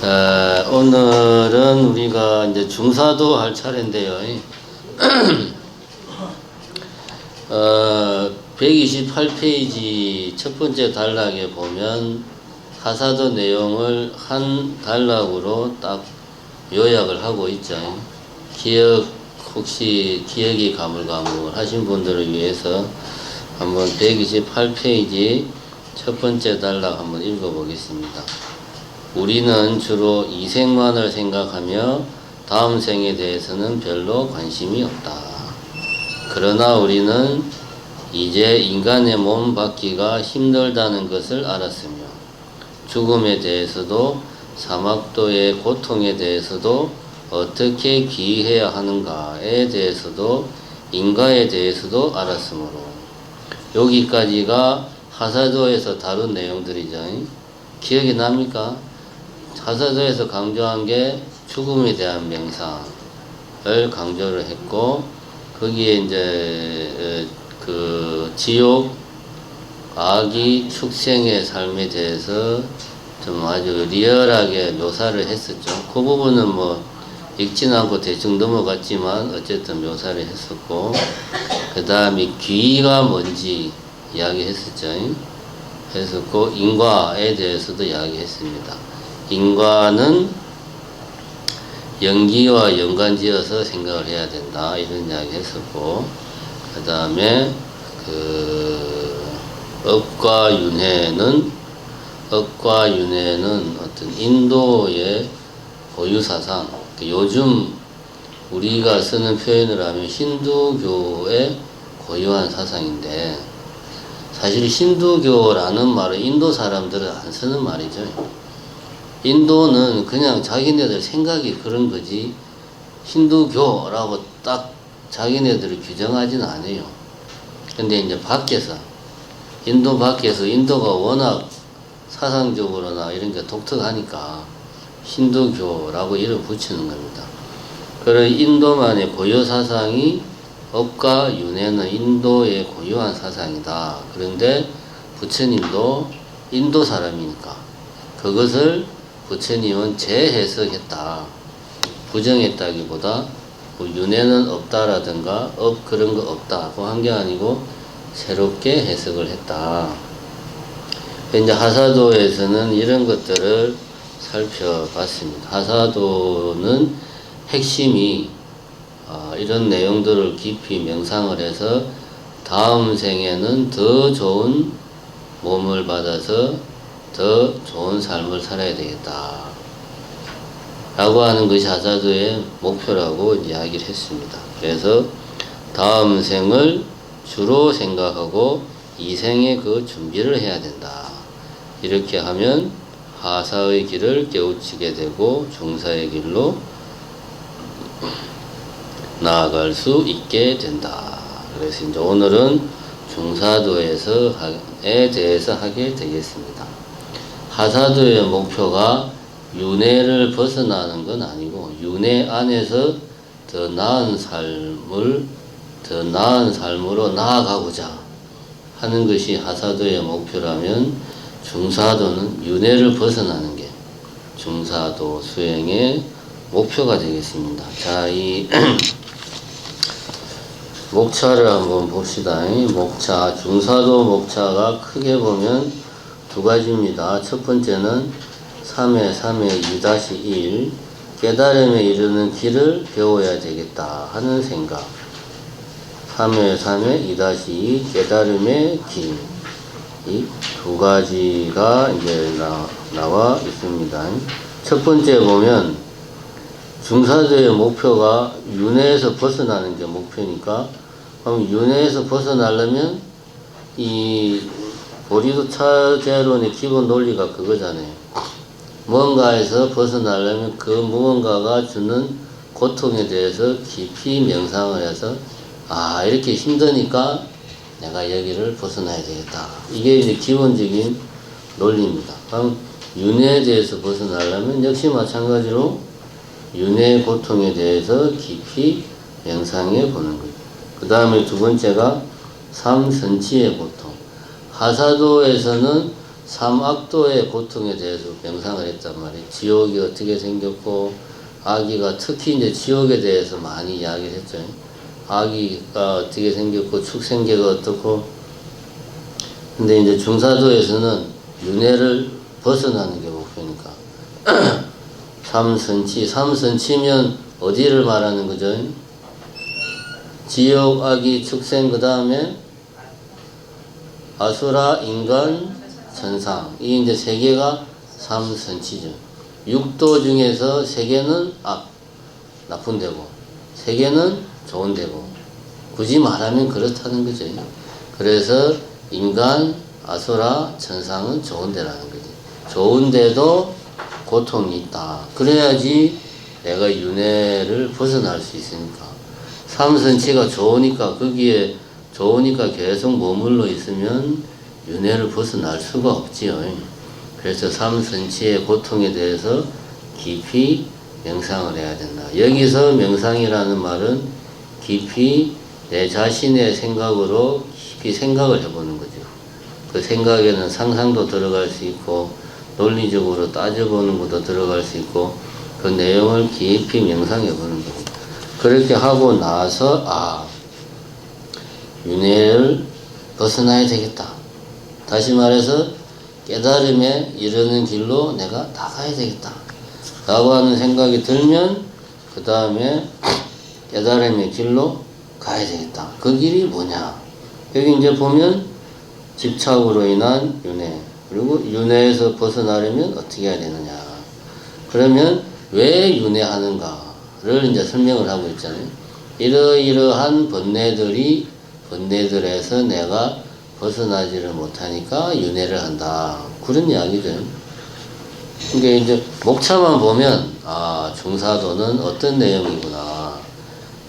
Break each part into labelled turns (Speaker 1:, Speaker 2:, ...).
Speaker 1: 자, 오늘은 우리가 이제 중사도 할 차례인데요. 128페이지 첫 번째 단락에 보면 하사도 내용을 한 단락으로 딱 요약을 하고 있죠. 혹시 기억이 가물가물 하신 분들을 위해서 한번 128페이지 첫 번째 단락 한번 읽어보겠습니다. 우리는 주로 이 생만을 생각하며 다음 생에 대해서는 별로 관심이 없다. 그러나 우리는 이제 인간의 몸 받기가 힘들다는 것을 알았으며 죽음에 대해서도 사막도의 고통에 대해서도 어떻게 기해야 하는가에 대해서도 인과에 대해서도 알았으므로 여기까지가 하사도에서 다룬 내용들이죠. 기억이 납니까? 하사도에서 강조한 게 죽음에 대한 명상을 강조를 했고, 거기에 이제 그 지옥, 아기, 축생의 삶에 대해서 좀 아주 리얼하게 묘사를 했었죠. 그 부분은 뭐 읽지는 않고 대충 넘어갔지만 어쨌든 묘사를 했었고, 그 다음에 귀가 뭔지 이야기했었죠. 했었고, 인과에 대해서도 이야기했습니다. 인과는 연기와 연관지어서 생각을 해야 된다, 이런 이야기 했었고, 그 다음에 업과 윤회는 어떤 인도의 고유사상, 요즘 우리가 쓰는 표현을 하면 힌두교의 고유한 사상인데, 사실 힌두교라는 말은 인도 사람들은 안 쓰는 말이죠. 인도는 그냥 자기네들 생각이 그런 거지 힌두교라고 딱 자기네들을 규정하지는 않아요. 근데 이제 밖에서, 인도 밖에서, 인도가 워낙 사상적으로나 이런 게 독특하니까 힌두교라고 이름 붙이는 겁니다. 그런 인도만의 고유 사상이 업과 윤회는 인도의 고유한 사상이다. 그런데 부처님도 인도 사람이니까 그것을 부처님은 재해석했다. 부정했다기보다 뭐 윤회는 없다라든가 그런 거 없다 한 게 아니고 새롭게 해석을 했다. 이제 하사도에서는 이런 것들을 살펴봤습니다. 하사도는 핵심이 이런 내용들을 깊이 명상을 해서 다음 생에는 더 좋은 몸을 받아서 더 좋은 삶을 살아야 되겠다 라고 하는 것이 하사도의 목표라고 이야기를 했습니다. 그래서 다음 생을 주로 생각하고 이 생에 그 준비를 해야 된다. 이렇게 하면 하사의 길을 깨우치게 되고 중사의 길로 나아갈 수 있게 된다. 그래서 이제 오늘은 중사도에 대해서 하게 되겠습니다. 하사도의 목표가 윤회를 벗어나는 건 아니고 윤회 안에서 더 나은 삶으로 나아가고자 하는 것이 하사도의 목표라면 중사도는 윤회를 벗어나는 게 중사도 수행의 목표가 되겠습니다. 자, 이 목차를 한번 봅시다. 목차, 중사도 목차가 크게 보면 두 가지입니다. 첫 번째는 3회 2-1 깨달음에 이르는 길을 배워야 되겠다 하는 생각. 3회 2-2 깨달음의 길. 이 두 가지가 이제 나와 있습니다. 첫 번째 보면 중사도의 목표가 윤회에서 벗어나는 게 목표니까, 그럼 윤회에서 벗어나려면 이 보리도 차재론의 기본 논리가 그거잖아요. 무언가에서 벗어나려면 그 무언가가 주는 고통에 대해서 깊이 명상을 해서 이렇게 힘드니까 내가 여기를 벗어나야 되겠다. 이게 이제 기본적인 논리입니다. 그럼 윤회에 대해서 벗어나려면 역시 마찬가지로 윤회의 고통에 대해서 깊이 명상해 보는 거죠. 그 다음에 두 번째가 삼선치의 고통. 하사도에서는 삼악도의 고통에 대해서 명상을 했단 말이에요. 지옥이 어떻게 생겼고, 아기가 특히 이제 지옥에 대해서 많이 이야기를 했죠. 아기가 어떻게 생겼고, 축생계가 어떻고. 근데 이제 중사도에서는 윤회를 벗어나는 게 목표니까. 삼선치, 삼선치면 어디를 말하는 거죠? 지옥, 아기, 축생, 그 다음에 아수라, 인간, 천상. 이 이제 세 개가 삼선치죠. 육도 중에서 세 개는 나쁜 데고, 세 개는 좋은 데고. 굳이 말하면 그렇다는 거죠. 그래서 인간, 아수라, 천상은 좋은 데라는 거지. 좋은 데도 고통이 있다. 그래야지 내가 윤회를 벗어날 수 있으니까. 삼선치가 좋으니까, 거기에 좋으니까 계속 머물러 있으면 윤회를 벗어날 수가 없지요. 그래서 삼선치의 고통에 대해서 깊이 명상을 해야 된다. 여기서 명상이라는 말은 깊이 내 자신의 생각으로 깊이 생각을 해보는 거죠. 그 생각에는 상상도 들어갈 수 있고, 논리적으로 따져보는 것도 들어갈 수 있고, 그 내용을 깊이 명상해 보는 겁니다. 그렇게 하고 나서 윤회를 벗어나야 되겠다. 다시 말해서 깨달음에 이르는 길로 내가 나가야 되겠다 라고 하는 생각이 들면 그 다음에 깨달음의 길로 가야 되겠다. 그 길이 뭐냐? 여기 이제 보면 집착으로 인한 윤회, 그리고 윤회에서 벗어나려면 어떻게 해야 되느냐. 그러면 왜 윤회하는가를 이제 설명을 하고 있잖아요. 이러이러한 번뇌들에서 내가 벗어나지를 못하니까 윤회를 한다. 그런 이야기죠. 그러니까 이제 목차만 보면 중사도는 어떤 내용이구나.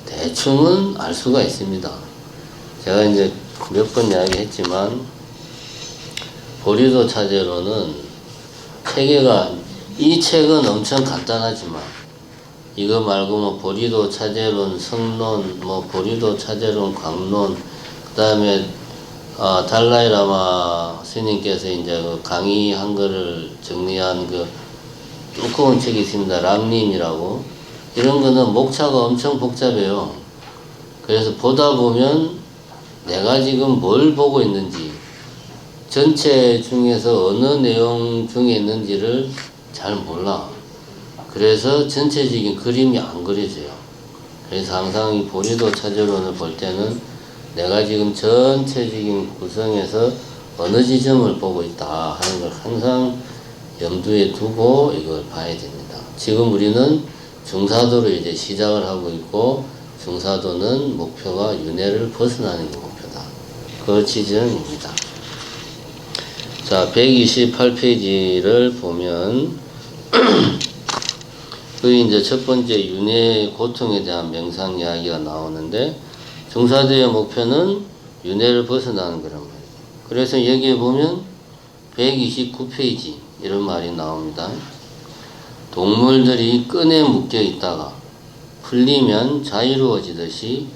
Speaker 1: 대충은 알 수가 있습니다. 제가 이제 몇 번 이야기했지만 보리도 차제로는 체계가 이 책은 엄청 간단하지만 이거 말고 뭐 보리도 차제론, 성론, 뭐 보리도 차제론, 광론, 그 다음에 달라이라마 스님께서 이제 그 강의한 거를 정리한 그 두꺼운 책이 있습니다. 람림이라고. 이런 거는 목차가 엄청 복잡해요. 그래서 보다 보면 내가 지금 뭘 보고 있는지, 전체 중에서 어느 내용 중에 있는지를 잘 몰라. 그래서 전체적인 그림이 안 그려져요. 그래서 항상 이 보리도 차제론을 볼 때는 내가 지금 전체적인 구성에서 어느 지점을 보고 있다 하는 걸 항상 염두에 두고 이걸 봐야 됩니다. 지금 우리는 중사도로 이제 시작을 하고 있고, 중사도는 목표가 윤회를 벗어나는 게 목표다. 그 지점입니다. 자, 128페이지를 보면 그 이제 첫 번째 윤회의 고통에 대한 명상 이야기가 나오는데, 중사도의 목표는 윤회를 벗어나는 거란 말이에요. 그래서 여기에 보면 129페이지 이런 말이 나옵니다. 동물들이 끈에 묶여 있다가 풀리면 자유로워지듯이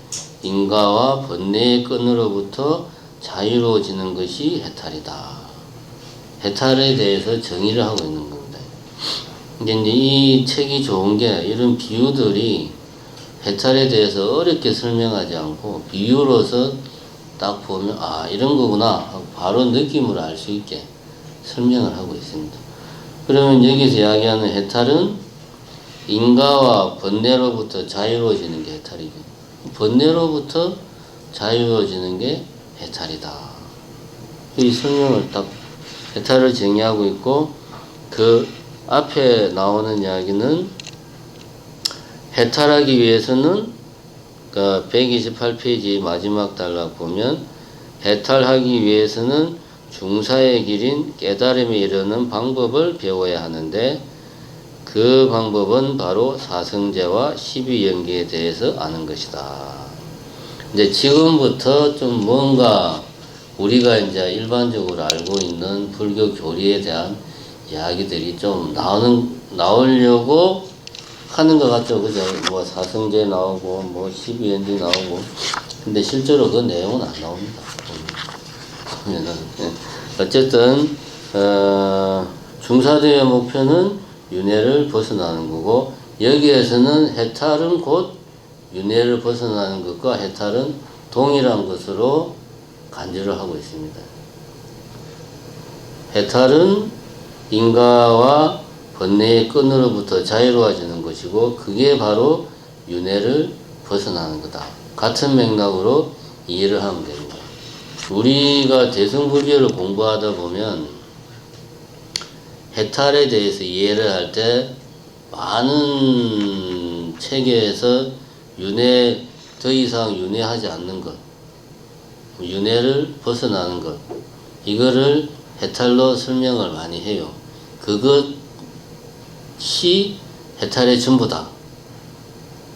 Speaker 1: 인과와 번뇌의 끈으로부터 자유로워지는 것이 해탈이다. 해탈에 대해서 정의를 하고 있는 겁니다. 근데 이제 이 책이 좋은 게 이런 비유들이 해탈에 대해서 어렵게 설명하지 않고 비유로서 딱 보면 이런 거구나 하고 바로 느낌으로 알 수 있게 설명을 하고 있습니다. 그러면 여기서 이야기하는 해탈은 인과와 번뇌로부터 자유로워지는 게 해탈이죠. 번뇌로부터 자유로워지는 게 해탈이다. 이 설명을 딱 해탈을 정의하고 있고, 그 앞에 나오는 이야기는 해탈하기 위해서는 128페이지 마지막 단락 보면 해탈하기 위해서는 중사의 길인 깨달음에 이르는 방법을 배워야 하는데, 그 방법은 바로 사성제와 12연계에 대해서 아는 것이다. 이제 지금부터 좀 뭔가 우리가 이제 일반적으로 알고 있는 불교 교리에 대한 이야기들이 좀 나오려고 하는 것 같죠. 그죠? 뭐 사성제 나오고, 뭐 12연계 나오고. 근데 실제로 그 내용은 안 나옵니다. 보면은. 어쨌든, 중사도의 목표는 윤회를 벗어나는 거고, 여기에서는 해탈은 곧 윤회를 벗어나는 것과 해탈은 동일한 것으로 간주를 하고 있습니다. 해탈은 인가와 번뇌의 끈으로부터 자유로워지는 것이고, 그게 바로 윤회를 벗어나는 거다. 같은 맥락으로 이해를 하면 됩니다. 우리가 대승불교를 공부하다 보면 해탈에 대해서 이해를 할 때 많은 체계에서 윤회, 더 이상 윤회하지 않는 것, 윤회를 벗어나는 것, 이거를 해탈로 설명을 많이 해요. 그것이 해탈의 전부다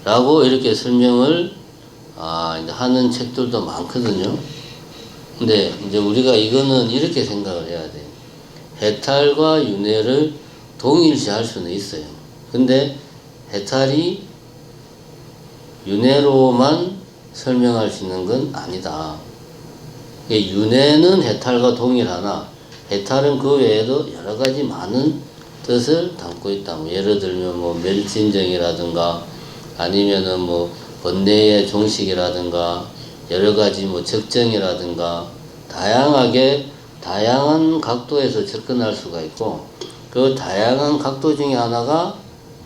Speaker 1: 라고 이렇게 설명을 하는 책들도 많거든요. 근데 이제 우리가 이거는 이렇게 생각을 해야 돼요. 해탈과 윤회를 동일시할 수는 있어요. 근데 해탈이 윤회로만 설명할 수 있는 건 아니다. 윤회는 해탈과 동일하나 해탈은 그 외에도 여러 가지 많은 뜻을 담고 있다. 예를 들면 뭐 멸진정이라든가 아니면은 뭐 번뇌의 종식이라든가 여러 가지 뭐 적정이라든가 다양한 각도에서 접근할 수가 있고, 그 다양한 각도 중에 하나가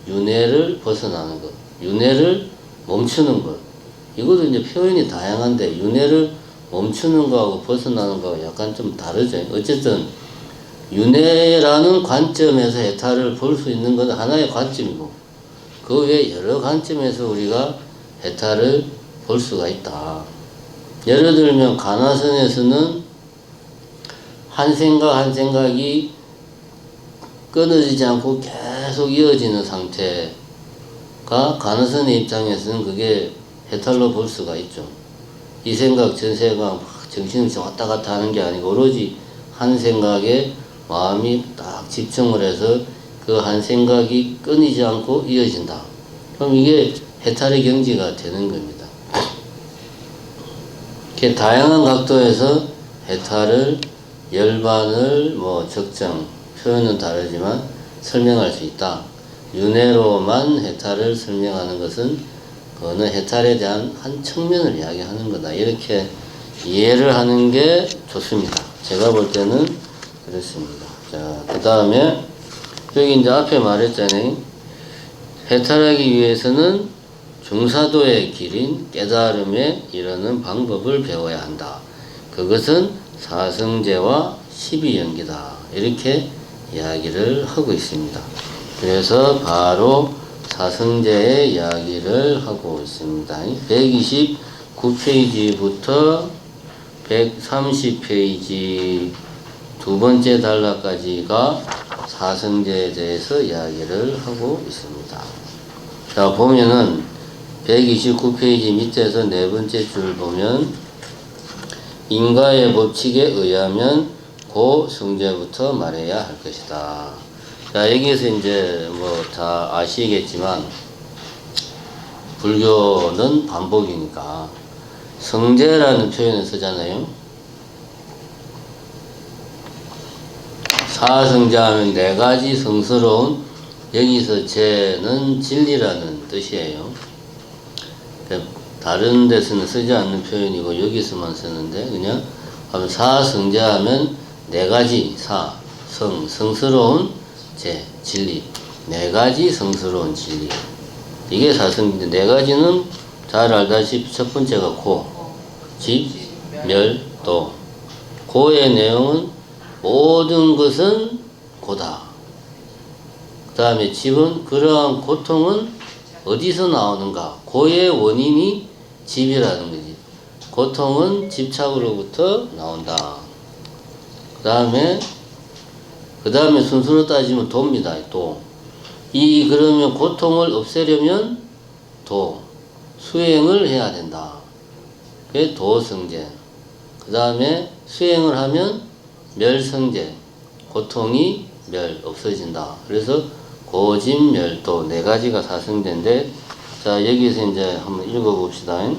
Speaker 1: 윤회를 벗어나는 것, 윤회를 멈추는 것. 이것도 이제 표현이 다양한데 윤회를 멈추는 거하고 벗어나는 거하고 약간 좀 다르죠. 어쨌든 윤회라는 관점에서 해탈을 볼 수 있는 건 하나의 관점이고, 그 외에 여러 관점에서 우리가 해탈을 볼 수가 있다. 예를 들면 가나선에서는 한 생각 한 생각이 끊어지지 않고 계속 이어지는 상태가 가나선의 입장에서는 그게 해탈로 볼 수가 있죠. 이 생각 저 생각 정신이 왔다 갔다 하는 게 아니고 오로지 한 생각에 마음이 딱 집중을 해서 그 한 생각이 끊이지 않고 이어진다. 그럼 이게 해탈의 경지가 되는 겁니다. 이렇게 다양한 각도에서 해탈을, 열반을, 뭐 적정, 표현은 다르지만 설명할 수 있다. 윤회로만 해탈을 설명하는 것은 그거는 해탈에 대한 한 측면을 이야기하는 거다. 이렇게 이해를 하는 게 좋습니다. 제가 볼 때는 그렇습니다. 자, 그 다음에 여기 이제 앞에 말했잖아요. 해탈하기 위해서는 중사도의 길인 깨달음에 이르는 방법을 배워야 한다. 그것은 사성제와 십이연기다. 이렇게 이야기를 하고 있습니다. 그래서 바로 사성제의 이야기를 하고 있습니다. 129페이지부터 130페이지 두 번째 단락까지가 사성제에 대해서 이야기를 하고 있습니다. 자, 보면은 129페이지 밑에서 네 번째 줄 보면 인과의 법칙에 의하면 고 성제부터 말해야 할 것이다. 자, 여기에서 이제 뭐 다 아시겠지만 불교는 반복이니까 성제라는 표현을 쓰잖아요. 사성제하면 네 가지 성스러운, 여기서 제는 진리라는 뜻이에요. 다른 데서는 쓰지 않는 표현이고 여기서만 쓰는데 그냥 사성제하면 네 가지 성스러운 제, 진리, 네 가지 성스러운 진리. 이게 사성인데 네 가지는 잘 알다시피 첫 번째가 고, 집, 멸, 도. 고의 내용은 모든 것은 고다. 그 다음에 집은 그러한 고통은 어디서 나오는가? 고의 원인이 집이라는 거지. 고통은 집착으로부터 나온다. 그 다음에 순서로 따지면 도입니다. 도. 그러면 고통을 없애려면 수행을 해야 된다. 그게 도성제. 그 다음에 수행을 하면 멸성제. 고통이 없어진다. 그래서 고집멸도 네 가지가 사성제인데, 자, 여기서 이제 한번 읽어봅시다.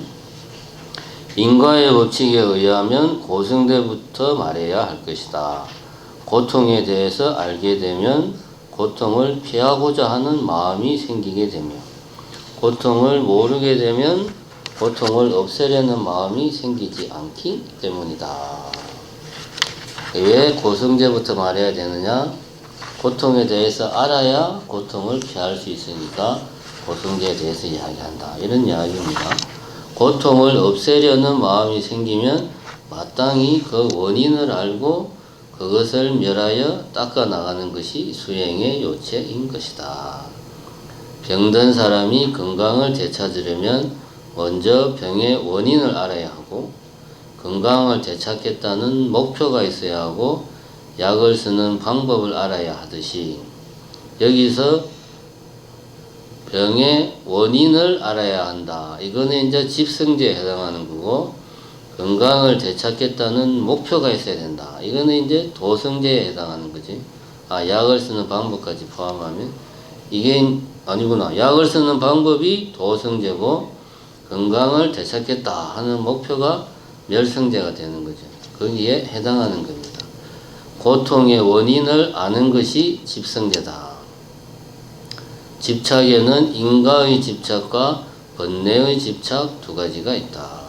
Speaker 1: 인과의 법칙에 의하면 고성대부터 말해야 할 것이다. 고통에 대해서 알게 되면 고통을 피하고자 하는 마음이 생기게 되며, 고통을 모르게 되면 고통을 없애려는 마음이 생기지 않기 때문이다. 왜 고성제부터 말해야 되느냐? 고통에 대해서 알아야 고통을 피할 수 있으니까 고성제에 대해서 이야기한다. 이런 이야기입니다. 고통을 없애려는 마음이 생기면 마땅히 그 원인을 알고 그것을 멸하여 닦아 나가는 것이 수행의 요체인 것이다. 병든 사람이 건강을 되찾으려면 먼저 병의 원인을 알아야 하고, 건강을 되찾겠다는 목표가 있어야 하고, 약을 쓰는 방법을 알아야 하듯이, 여기서 병의 원인을 알아야 한다. 이거는 이제 집성제에 해당하는 거고, 건강을 되찾겠다는 목표가 있어야 된다. 이거는 이제 도성제에 해당하는 거지. 약을 쓰는 방법까지 포함하면 이게 아니구나. 약을 쓰는 방법이 도성제고 건강을 되찾겠다 하는 목표가 멸성제가 되는 거죠. 거기에 해당하는 겁니다. 고통의 원인을 아는 것이 집성제다. 집착에는 인가의 집착과 번뇌의 집착 두 가지가 있다.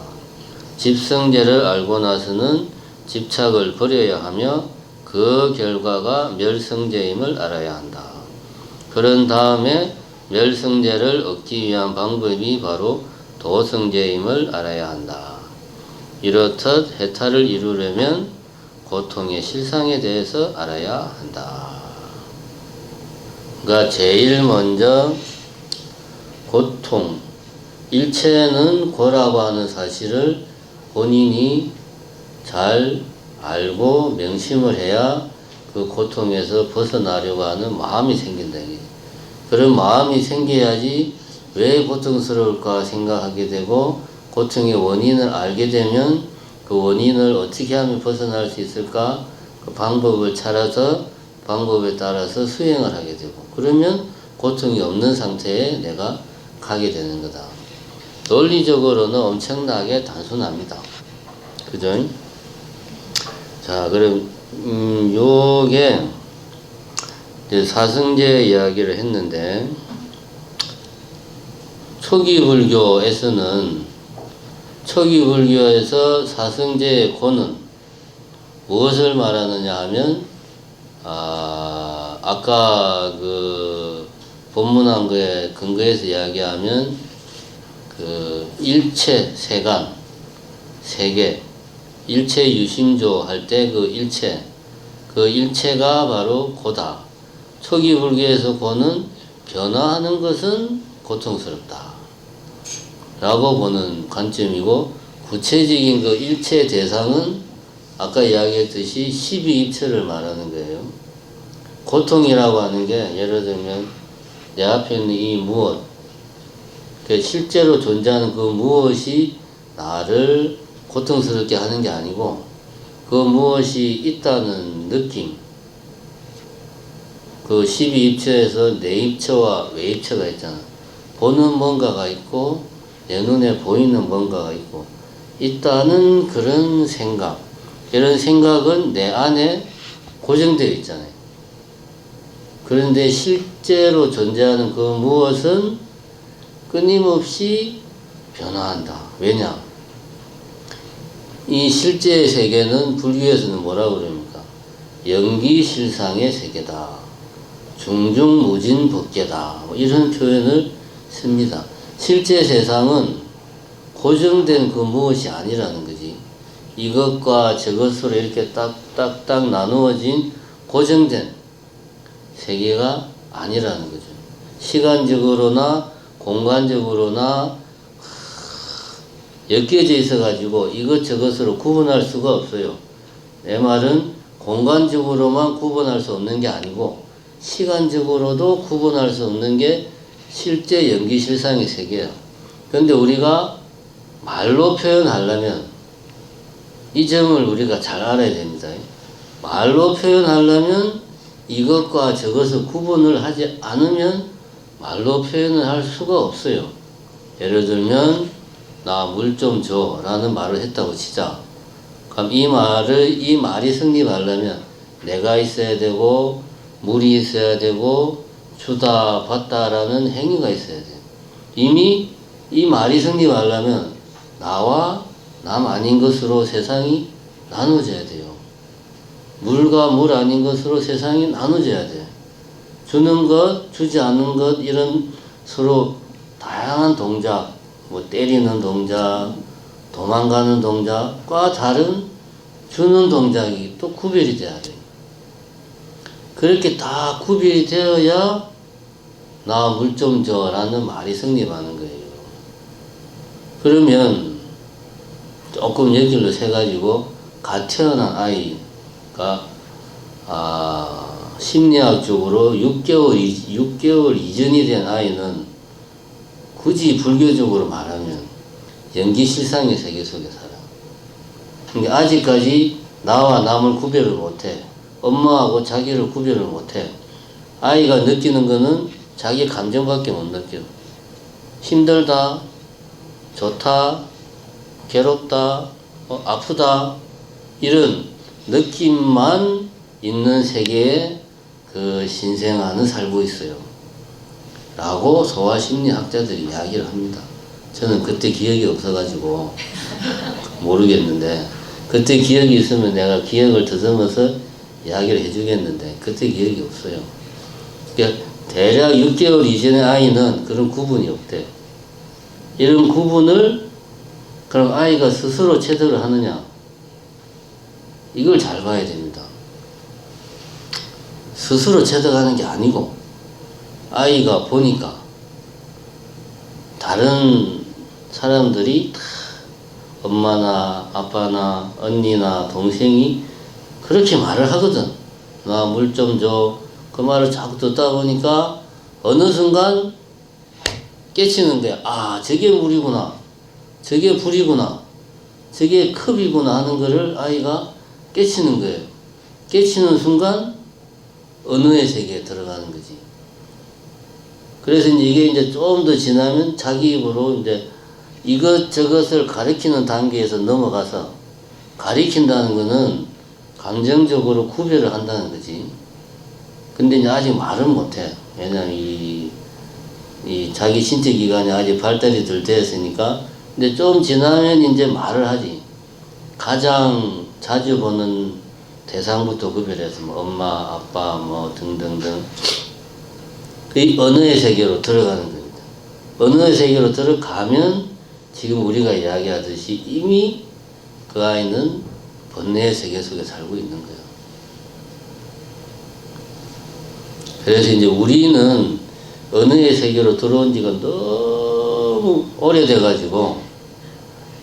Speaker 1: 집성제를 알고 나서는 집착을 버려야 하며 그 결과가 멸성제임을 알아야 한다. 그런 다음에 멸성제를 얻기 위한 방법이 바로 도성제임을 알아야 한다. 이렇듯 해탈을 이루려면 고통의 실상에 대해서 알아야 한다. 그러니까 제일 먼저 고통, 일체는 고라고 하는 사실을 본인이 잘 알고 명심을 해야 그 고통에서 벗어나려고 하는 마음이 생긴다. 그런 마음이 생겨야지 왜 고통스러울까 생각하게 되고, 고통의 원인을 알게 되면 그 원인을 어떻게 하면 벗어날 수 있을까, 그 방법을 찾아서 방법에 따라서 수행을 하게 되고, 그러면 고통이 없는 상태에 내가 가게 되는 거다. 논리적으로는 엄청나게 단순합니다. 그죠? 자, 그럼 요게 이제 사성제 이야기를 했는데, 초기 불교에서 사성제의 고는 무엇을 말하느냐 하면, 아까 그 본문한 거에 근거해서 이야기하면 그 일체 세간 세계 일체 유심조 할 때 그 일체가 바로 고다. 초기 불교에서 고는 변화하는 것은 고통스럽다 라고 보는 관점이고, 구체적인 그 일체 대상은 아까 이야기했듯이 12입체를 말하는 거예요. 고통이라고 하는 게 예를 들면 내 앞에 있는 이 무엇, 실제로 존재하는 그 무엇이 나를 고통스럽게 하는 게 아니고, 그 무엇이 있다는 느낌, 그 12입체에서 내입체와 외입체가 있잖아. 보는 뭔가가 있고 내 눈에 보이는 뭔가가 있고 있다는 그런 생각, 이런 생각은 내 안에 고정되어 있잖아요. 그런데 실제로 존재하는 그 무엇은 끊임없이 변화한다. 왜냐? 이 실제의 세계는 불교에서는 뭐라고 그럽니까? 영기실상의 세계다. 중중무진법계다. 이런 표현을 씁니다. 실제 세상은 고정된 그 무엇이 아니라는 거지. 이것과 저것으로 이렇게 딱딱딱 나누어진 고정된 세계가 아니라는 거죠. 시간적으로나 공간적으로나 엮여져 있어 가지고 이것저것으로 구분할 수가 없어요. 내 말은 공간적으로만 구분할 수 없는 게 아니고 시간적으로도 구분할 수 없는 게 실제 연기실상의 세계야. 그런데 우리가 말로 표현하려면 이 점을 우리가 잘 알아야 됩니다. 말로 표현하려면 이것과 저것을 구분을 하지 않으면 말로 표현을 할 수가 없어요. 예를 들면 나 물 좀 줘 라는 말을 했다고 치자. 그럼 이 말이 성립하려면 내가 있어야 되고 물이 있어야 되고 주다 받다라는 행위가 있어야 돼. 이미 이 말이 성립하려면 나와 남 아닌 것으로 세상이 나눠져야 돼요. 물과 물 아닌 것으로 세상이 나눠져야 돼. 주는 것, 주지 않는 것, 이런 서로 다양한 동작, 뭐 때리는 동작, 도망가는 동작과 다른 주는 동작이 또 구별이 돼야 돼. 그렇게 다 구별이 되어야 나 물 좀 줘 라는 말이 성립하는 거예요. 그러면 조금 얘기를 해가지고 갓 태어난 아이가 심리학적으로 6개월 이전이 된 아이는 굳이 불교적으로 말하면 연기실상의 세계 속에 살아. 그러니까 아직까지 나와 남을 구별을 못해. 엄마하고 자기를 구별을 못해. 아이가 느끼는 거는 자기 감정밖에 못 느껴. 힘들다, 좋다, 괴롭다, 아프다, 이런 느낌만 있는 세계에 그 신생아는 살고 있어요. 라고 소아심리학자들이 이야기를 합니다. 저는 그때 기억이 없어가지고 모르겠는데, 그때 기억이 있으면 내가 기억을 더듬어서 이야기를 해주겠는데, 그때 기억이 없어요. 그러니까 대략 6개월 이전의 아이는 그런 구분이 없대. 이런 구분을 그럼 아이가 스스로 체득을 하느냐? 이걸 잘 봐야 됩니다. 스스로 체득하는 게 아니고 아이가 보니까 다른 사람들이 다 엄마나 아빠나 언니나 동생이 그렇게 말을 하거든. 나 물 좀 줘. 그 말을 자꾸 듣다 보니까 어느 순간 깨치는 거야. 아, 저게 물이구나. 저게 불이구나. 저게 컵이구나 하는 거를 아이가 깨치는 거예요. 깨치는 순간 언어의 세계에 들어가는 거지. 그래서 이게 이제 좀 더 지나면 자기 입으로 이제 이것저것을 가리키는 단계에서 넘어가서, 가리킨다는 거는 감정적으로 구별을 한다는 거지. 근데 이제 아직 말은 못해. 왜냐면 이 자기 신체 기관이 아직 발달이 덜 되었으니까. 근데 좀 지나면 이제 말을 하지. 가장 자주 보는 대상부터 구별해서 뭐 엄마, 아빠, 뭐 등등등. 그 언어의 세계로 들어가는 겁니다. 언어의 세계로 들어가면 지금 우리가 이야기하듯이 이미 그 아이는 번뇌의 세계 속에 살고 있는 거예요. 그래서 이제 우리는 언어의 세계로 들어온 지가 너무 오래돼가지고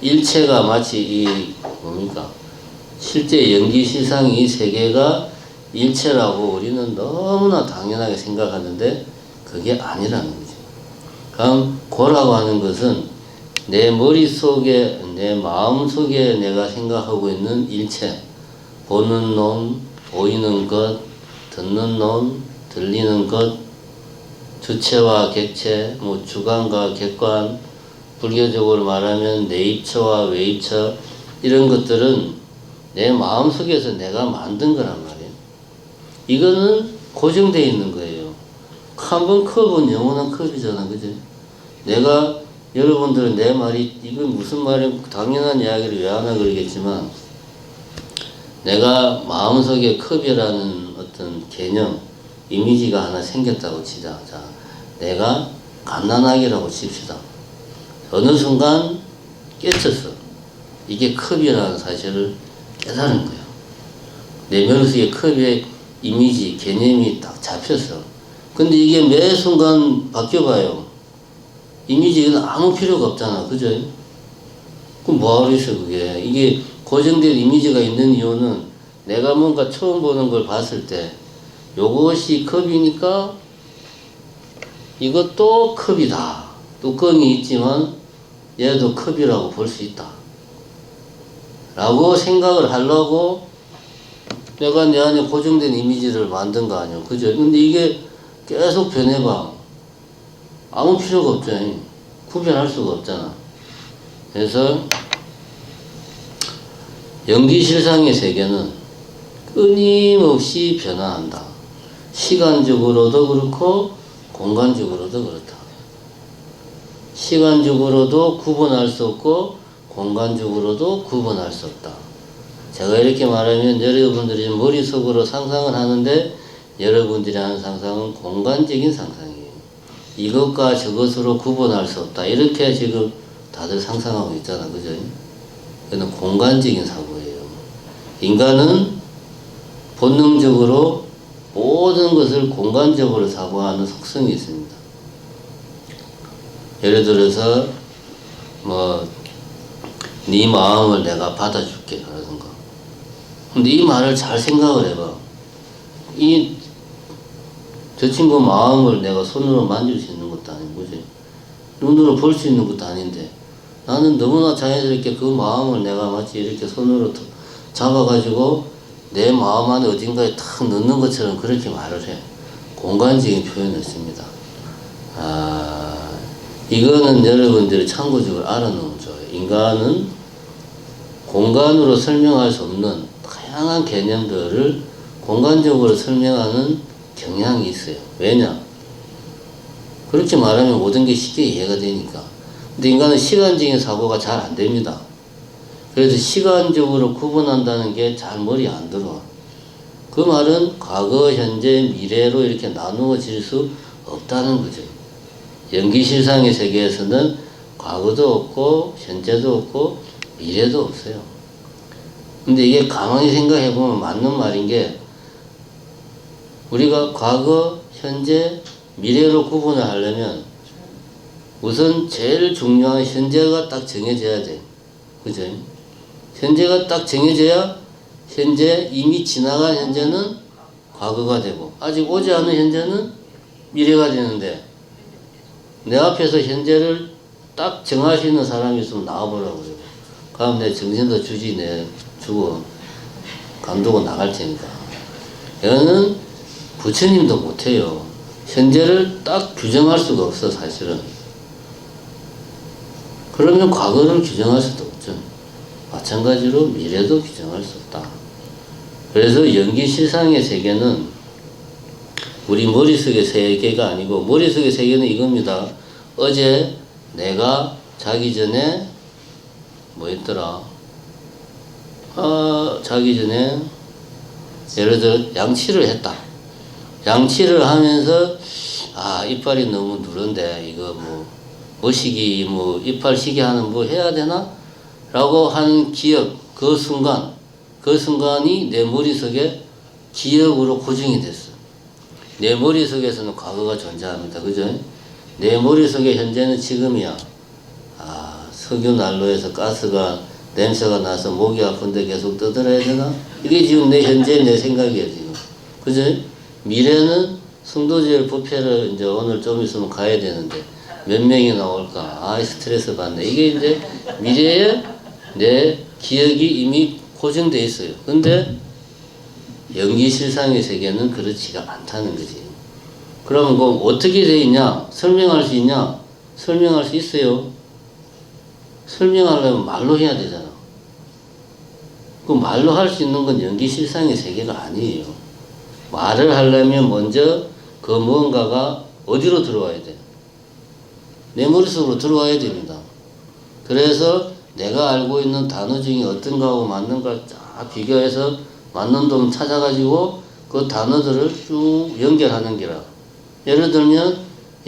Speaker 1: 일체가 마치 이 뭡니까? 실제 연기실상이 세계가 일체라고 우리는 너무나 당연하게 생각하는데 그게 아니라는 거죠. 그럼 고라고 하는 것은 내 머릿속에, 내 마음속에 내가 생각하고 있는 일체, 보는 놈, 보이는 것, 듣는 놈, 들리는 것, 주체와 객체, 뭐 주관과 객관, 불교적으로 말하면 내입처와 외입처, 이런 것들은 내 마음속에서 내가 만든 거란 말이에요. 이거는 고정되어 있는 거예요. 한 번 컵은 영원한 컵이잖아, 그죠? 내가, 여러분들은 내 말이, 이건 무슨 말이야? 당연한 이야기를 왜 하나 그러겠지만, 내가 마음속에 컵이라는 어떤 개념, 이미지가 하나 생겼다고 치자. 자, 내가 갓난아기라고 칩시다. 어느 순간 깨쳤어. 이게 컵이라는 사실을 깨달은 거예요. 내 머릿속에 컵의 이미지, 개념이 딱 잡혔어. 근데 이게 매 순간 바뀌어봐요. 이미지는 아무 필요가 없잖아. 그죠? 그럼 뭐하러 있어, 그게. 이게 고정된 이미지가 있는 이유는 내가 뭔가 처음 보는 걸 봤을 때 요것이 컵이니까 이것도 컵이다. 뚜껑이 있지만 얘도 컵이라고 볼 수 있다. 라고 생각을 하려고 내가 내 안에 고정된 이미지를 만든 거 아니야. 그죠? 근데 이게 계속 변해봐. 아무 필요가 없잖아요. 구별할 수가 없잖아. 그래서 연기실상의 세계는 끊임없이 변화한다. 시간적으로도 그렇고 공간적으로도 그렇다. 시간적으로도 구분할 수 없고 공간적으로도 구분할 수 없다. 제가 이렇게 말하면 여러분들이 머릿속으로 상상을 하는데 여러분들이 하는 상상은 공간적인 상상이에요. 이것과 저것으로 구분할 수 없다. 이렇게 지금 다들 상상하고 있잖아. 그죠? 이거는 공간적인 사고예요. 인간은 본능적으로 모든 것을 공간적으로 사고하는 속성이 있습니다. 예를 들어서 네 마음을 내가 받아줄게 그러던가. 근데 이 말을 잘 생각을 해봐. 저 친구 마음을 내가 손으로 만질 수 있는 것도 아니고, 그지? 눈으로 볼 수 있는 것도 아닌데, 나는 너무나 자연스럽게 그 마음을 내가 마치 이렇게 손으로 잡아가지고 내 마음 안에 어딘가에 탁 넣는 것처럼 그렇게 말을 해. 공간적인 표현을 씁니다. 이거는 여러분들이 참고적으로 알아놓으면 좋아요. 인간은 공간으로 설명할 수 없는 다양한 개념들을 공간적으로 설명하는 경향이 있어요. 왜냐? 그렇게 말하면 모든 게 쉽게 이해가 되니까. 근데 인간은 시간적인 사고가 잘 안 됩니다. 그래서 시간적으로 구분한다는 게 잘 머리에 안 들어와. 그 말은 과거, 현재, 미래로 이렇게 나누어질 수 없다는 거죠. 연기실상의 세계에서는 과거도 없고 현재도 없고 미래도 없어요. 근데 이게 가만히 생각해 보면 맞는 말인 게, 우리가 과거, 현재, 미래로 구분을 하려면 우선 제일 중요한 현재가 딱 정해져야 돼. 그죠? 현재가 딱 정해져야 현재 이미 지나간 현재는 과거가 되고, 아직 오지 않은 현재는 미래가 되는데, 내 앞에서 현재를 딱 정할 수 있는 사람이 있으면 나와보라고 그래요. 그럼 내 정신도 주지, 내 주고 감독은 나갈 테니까. 이거는 부처님도 못해요. 현재를 딱 규정할 수가 없어, 사실은. 그러면 과거를 규정할 수도 없죠. 마찬가지로 미래도 규정할 수 없다. 그래서 연기실상의 세계는 우리 머릿속의 세계가 아니고, 머릿속의 세계는 이겁니다. 어제 내가 자기 전에 뭐였더라? 자기 전에 예를 들어 양치를 했다. 양치를 하면서 이빨이 너무 누른데 이거 머시기 이빨 시계 하는 뭐 해야 되나? 라고 하는 기억, 그 순간이 내 머릿속에 기억으로 고정이 됐어. 내 머릿속에서는 과거가 존재합니다. 그죠? 내 머릿속에 현재는 지금이야. 석유 난로에서 가스가 냄새가 나서 목이 아픈데 계속 떠들어야 되나? 이게 지금 내 현재 내 생각이야, 지금. 그죠? 미래는 성도제일 부패를 이제 오늘 좀 있으면 가야 되는데 몇 명이 나올까? 스트레스 받네. 이게 이제 미래에 내 기억이 이미 고정돼 있어요. 근데 연기실상의 세계는 그렇지가 않다는 거지. 그러면 그 어떻게 돼 있냐? 설명할 수 있냐? 설명할 수 있어요. 설명하려면 말로 해야 되잖아. 그 말로 할 수 있는 건 연기실상의 세계가 아니에요. 말을 하려면 먼저 그 무언가가 어디로 들어와야 돼? 내 머릿속으로 들어와야 됩니다. 그래서 내가 알고 있는 단어 중에 어떤 거하고 맞는 걸 쫙 비교해서 맞는 놈 찾아가지고 그 단어들을 쭉 연결하는 게라. 예를 들면,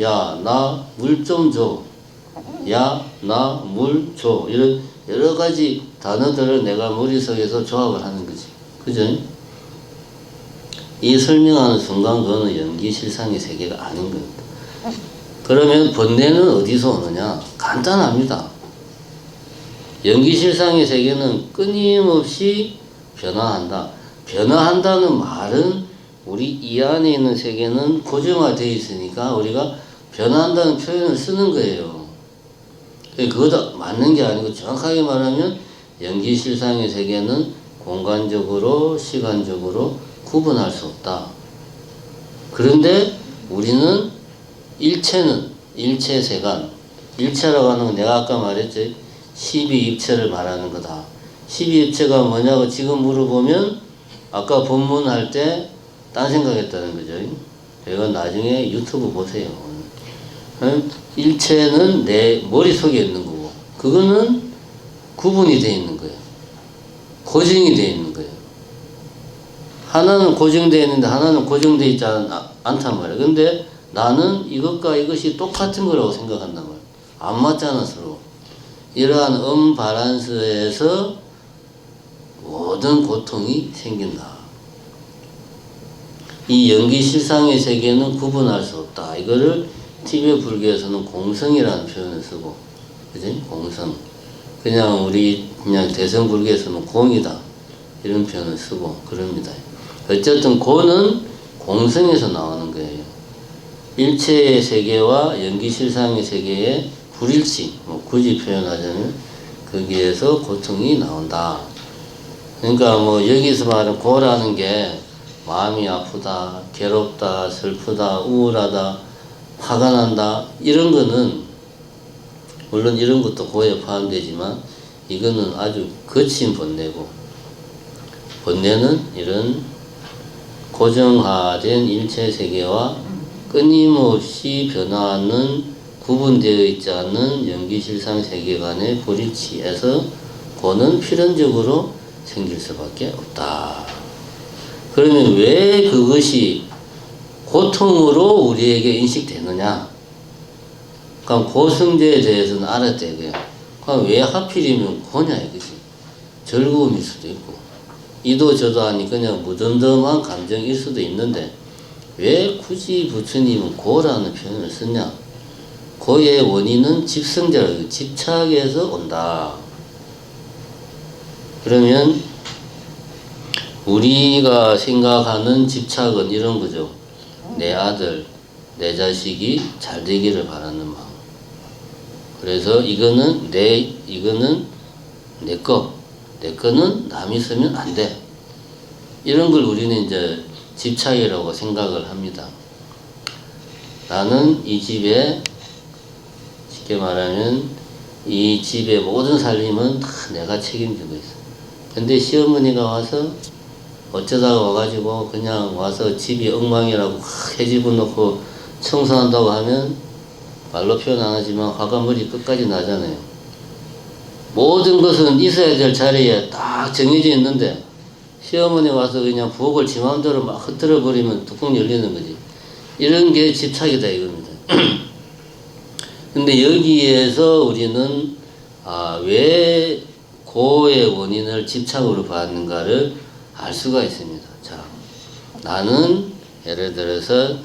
Speaker 1: 야, 나 물 좀 줘. 야, 나 물 줘. 이런 여러 가지 단어들을 내가 머릿속에서 조합을 하는 거지. 그죠? 이 설명하는 순간 그거는 연기실상의 세계가 아닌 겁니다. 그러면 번뇌는 어디서 오느냐? 간단합니다. 연기실상의 세계는 끊임없이 변화한다. 변화한다는 말은 우리 이 안에 있는 세계는 고정화되어 있으니까 우리가 변화한다는 표현을 쓰는 거예요. 그거도 맞는 게 아니고, 정확하게 말하면 연기실상의 세계는 공간적으로 시간적으로 구분할 수 없다. 그런데 우리는 일체세간, 일체라고 하는 건 내가 아까 말했지, 12입체를 말하는 거다. 12입체가 뭐냐고 지금 물어보면 아까 본문 할 때 딴 생각했다는 거죠. 이건 나중에 유튜브 보세요. 일체는 내 머릿속에 있는 거고, 그거는 구분이 되어 있는 거예요. 고정이 되어 있는 거예요. 하나는 고정되어 있는데 하나는 고정되어 있지 않단 말이에요. 근데 나는 이것과 이것이 똑같은 거라고 생각한단 말이에요. 안 맞잖아, 서로. 이러한 음바란스에서 모든 고통이 생긴다. 이 연기실상의 세계는 구분할 수 없다. 이거를 티베 불교에서는 공성이라는 표현을 쓰고, 그지? 공성. 그냥 우리 그냥 대성 불교에서는 공이다. 이런 표현을 쓰고 그럽니다. 어쨌든 고는 공성에서 나오는 거예요. 일체의 세계와 연기실상의 세계의 불일치, 굳이 표현하자면 거기에서 고통이 나온다. 그러니까 여기서 말하는 고라는 게 마음이 아프다, 괴롭다, 슬프다, 우울하다, 화가 난다, 이런 거는 물론 이런 것도 고에 포함되지만 이거는 아주 거친 번뇌고, 번뇌는 이런 고정화된 일체 세계와 끊임없이 변화하는 구분되어 있지 않는 연기실상 세계관의 불일치에서 고는 필연적으로 생길 수밖에 없다. 그러면 왜 그것이 고통으로 우리에게 인식되느냐? 그럼 고성제에 대해서는 알았다 이거야. 그럼 왜 하필이면 고냐 이거지. 즐거움일 수도 있고, 이도 저도 아니 그냥 무덤덤한 감정일 수도 있는데 왜 굳이 부처님은 고라는 표현을 썼냐? 고의 원인은 집성자라고, 집착에서 온다. 그러면 우리가 생각하는 집착은 이런 거죠. 내 아들, 내 자식이 잘 되기를 바라는 마음. 그래서 이거는 내 거는 남이 쓰면 안 돼. 이런 걸 우리는 이제 집착이라고 생각을 합니다. 나는 이 집에, 쉽게 말하면 이 집의 모든 살림은 다 내가 책임지고 있어. 근데 시어머니가 와서 어쩌다가 와가지고 그냥 와서 집이 엉망이라고 해집어 놓고 청소한다고 하면 말로 표현 안 하지만 화가 머리 끝까지 나잖아요. 모든 것은 있어야 될 자리에 딱 정해져 있는데 시어머니 와서 그냥 부엌을 지 마음대로 막 흐트러 버리면 뚜껑 열리는 거지. 이런 게 집착이다 이겁니다. 근데 여기에서 우리는 왜 고의 원인을 집착으로 받는가를 알 수가 있습니다. 자, 나는 예를 들어서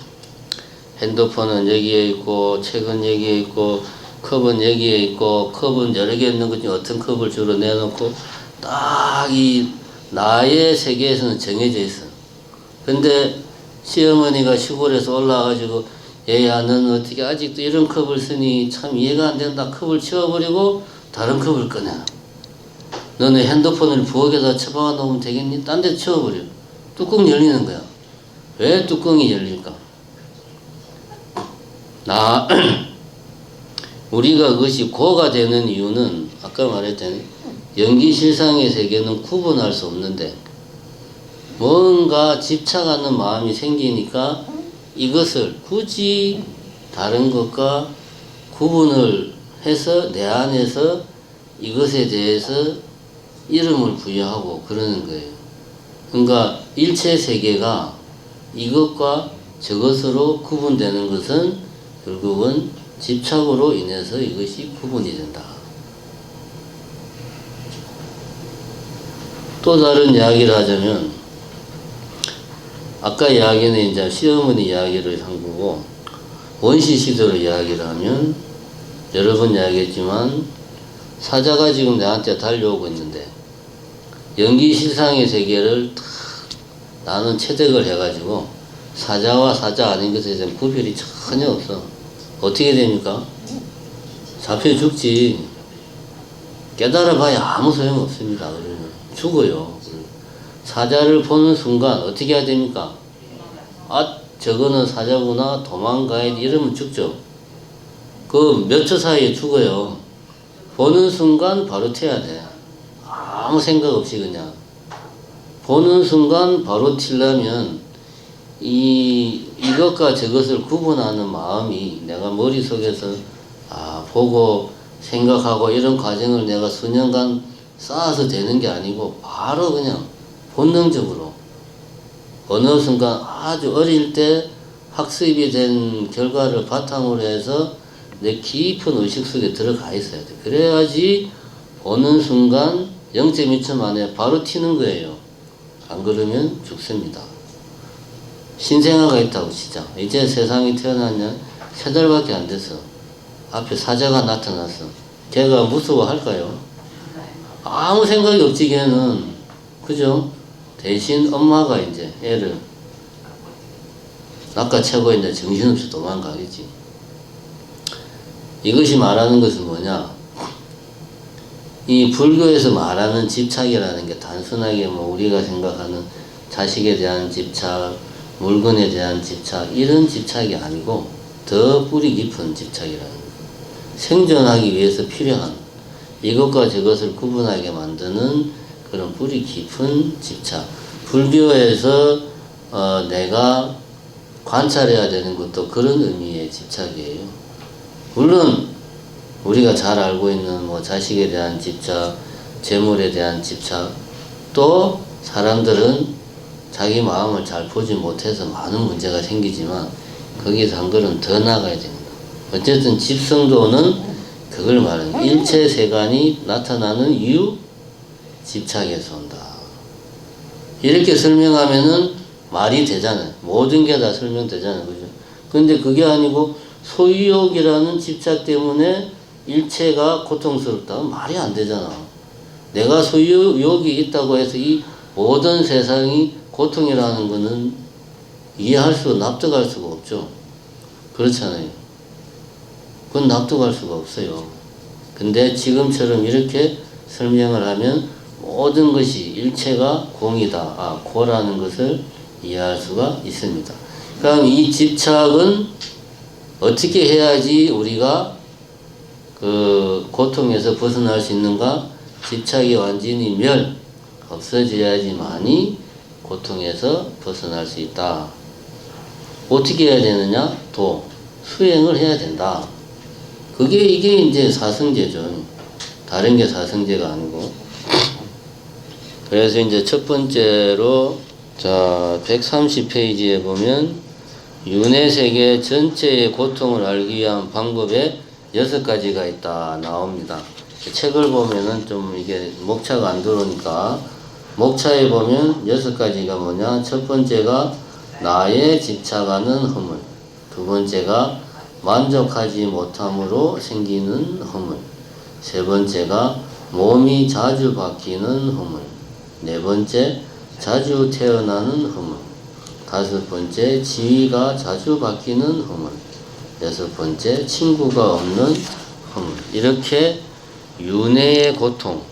Speaker 1: 핸드폰은 여기에 있고, 책은 여기에 있고, 컵은 여기에 있고, 컵은 여러 개 있는 것 중에 어떤 컵을 주로 내놓고 딱 이 나의 세계에서는 정해져 있어. 근데 시어머니가 시골에서 올라와가지고 얘야 너는 어떻게 아직도 이런 컵을 쓰니 참 이해가 안 된다. 컵을 치워버리고 다른 컵을 꺼내. 너는 핸드폰을 부엌에다 처박아 놓으면 되겠니? 딴 데 치워버려. 뚜껑 열리는 거야. 왜 뚜껑이 열릴까? 우리가 그것이 고가 되는 이유는 아까 말했잖아요. 연기실상의 세계는 구분할 수 없는데 뭔가 집착하는 마음이 생기니까 이것을 굳이 다른 것과 구분을 해서 내 안에서 이것에 대해서 이름을 부여하고 그러는 거예요. 그러니까 일체 세계가 이것과 저것으로 구분되는 것은 결국은 집착으로 인해서 이것이 구분이 된다. 또 다른 이야기를 하자면 아까 이야기는 이제 시어머니 이야기를 한 거고, 원시 시대로 이야기를 하면 여러 번 이야기했지만 사자가 지금 나한테 달려오고 있는데 연기실상의 세계를 나는 체득을 해가지고 사자와 사자 아닌 것에 대한 구별이 전혀 없어. 어떻게 됩니까? 잡혀 죽지. 깨달아봐야 아무 소용없습니다. 그러면 죽어요. 사자를 보는 순간 어떻게 해야 됩니까? 저거는 사자구나, 도망가야 돼, 이러면 죽죠. 그 몇 초 사이에 죽어요. 보는 순간 바로 튀어야 돼. 아무 생각 없이 그냥 보는 순간 바로 튀려면 이것과 저것을 구분하는 마음이 내가 머릿속에서 보고 생각하고 이런 과정을 내가 수년간 쌓아서 되는 게 아니고 바로 그냥 본능적으로 어느 순간 아주 어릴 때 학습이 된 결과를 바탕으로 해서 내 깊은 의식 속에 들어가 있어야 돼. 그래야지 보는 순간 0.2초 만에 바로 튀는 거예요. 안 그러면 죽습니다. 신생아가 있다고 치자. 이제 세상에 태어나냐 3달밖에 안 됐어. 앞에 사자가 나타났어. 걔가 무서워할까요? 아무 생각이 없지 걔는. 그죠? 대신 엄마가 이제 애를 낚아채고 있는데 정신없이 도망가겠지. 이것이 말하는 것은 뭐냐? 이 불교에서 말하는 집착이라는 게 단순하게 우리가 생각하는 자식에 대한 집착, 물건에 대한 집착, 이런 집착이 아니고 더 뿌리 깊은 집착이라는 거예요. 생존하기 위해서 필요한 이것과 저것을 구분하게 만드는 그런 뿌리 깊은 집착. 불교에서 내가 관찰해야 되는 것도 그런 의미의 집착이에요. 물론 우리가 잘 알고 있는 자식에 대한 집착, 재물에 대한 집착, 또 사람들은 자기 마음을 잘 보지 못해서 많은 문제가 생기지만 거기서 한 걸음 더 나가야 됩니다. 어쨌든 집성도는 그걸 말하는 거예요. 일체 세간이 나타나는 이유, 집착에서 온다. 이렇게 설명하면은 말이 되잖아요. 모든 게 다 설명되잖아요. 그죠? 근데 그게 아니고 소유욕이라는 집착 때문에 일체가 고통스럽다면 말이 안 되잖아. 내가 소유욕이 있다고 해서 이 모든 세상이 고통이라는 거는 이해할 납득할 수가 없죠. 그렇잖아요. 그건 납득할 수가 없어요. 근데 지금처럼 이렇게 설명을 하면 모든 것이 일체가 공이다. 고라는 것을 이해할 수가 있습니다. 그럼 이 집착은 어떻게 해야지 우리가 그 고통에서 벗어날 수 있는가? 집착이 완전히 없어져야지만이 고통에서 벗어날 수 있다. 어떻게 해야 되느냐? 수행을 해야 된다. 이게 이제 사성제죠. 다른 게 사성제가 아니고. 그래서 이제 첫 번째로 130페이지에 보면 윤회세계 전체의 고통을 알기 위한 방법에 6가지가 있다 나옵니다. 책을 보면은 좀 이게 목차가 안 들어오니까 목차에 보면 6가지가 뭐냐? 첫 번째가 나의 집착하는 허물, 두 번째가 만족하지 못함으로 생기는 허물, 세 번째가 몸이 자주 바뀌는 허물, 네 번째 자주 태어나는 허물, 다섯 번째 지위가 자주 바뀌는 허물, 여섯 번째 친구가 없는 허물. 이렇게 윤회의 고통에는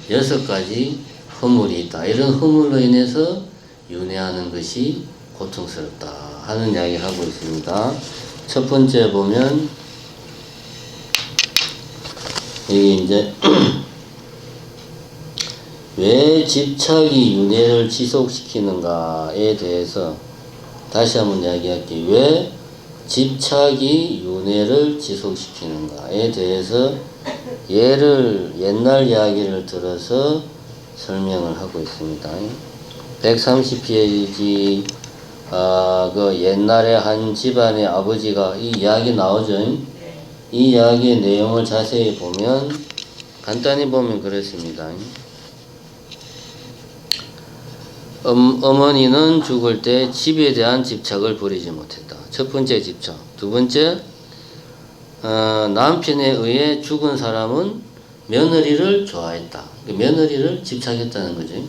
Speaker 1: 6가지 허물이 있다. 이런 허물로 인해서 윤회하는 것이 고통스럽다 하는 이야기를 하고 있습니다. 첫 번째 보면 여기 이제 왜 집착이 윤회를 지속시키는가에 대해서 다시 한번 이야기할게요. 왜 집착이 윤회를 지속시키는가에 대해서 옛날 이야기를 들어서 설명을 하고 있습니다. 130페이지 그 옛날에 한 집안의 아버지가 이 이야기 나오죠. 이 이야기의 내용을 자세히 보면 간단히 보면 그렇습니다. 어머니는 죽을 때 집에 대한 집착을 버리지 못했다. 첫 번째 집착. 두 번째, 남편에 의해 죽은 사람은 며느리를 좋아했다. 며느리를 집착했다는 거죠.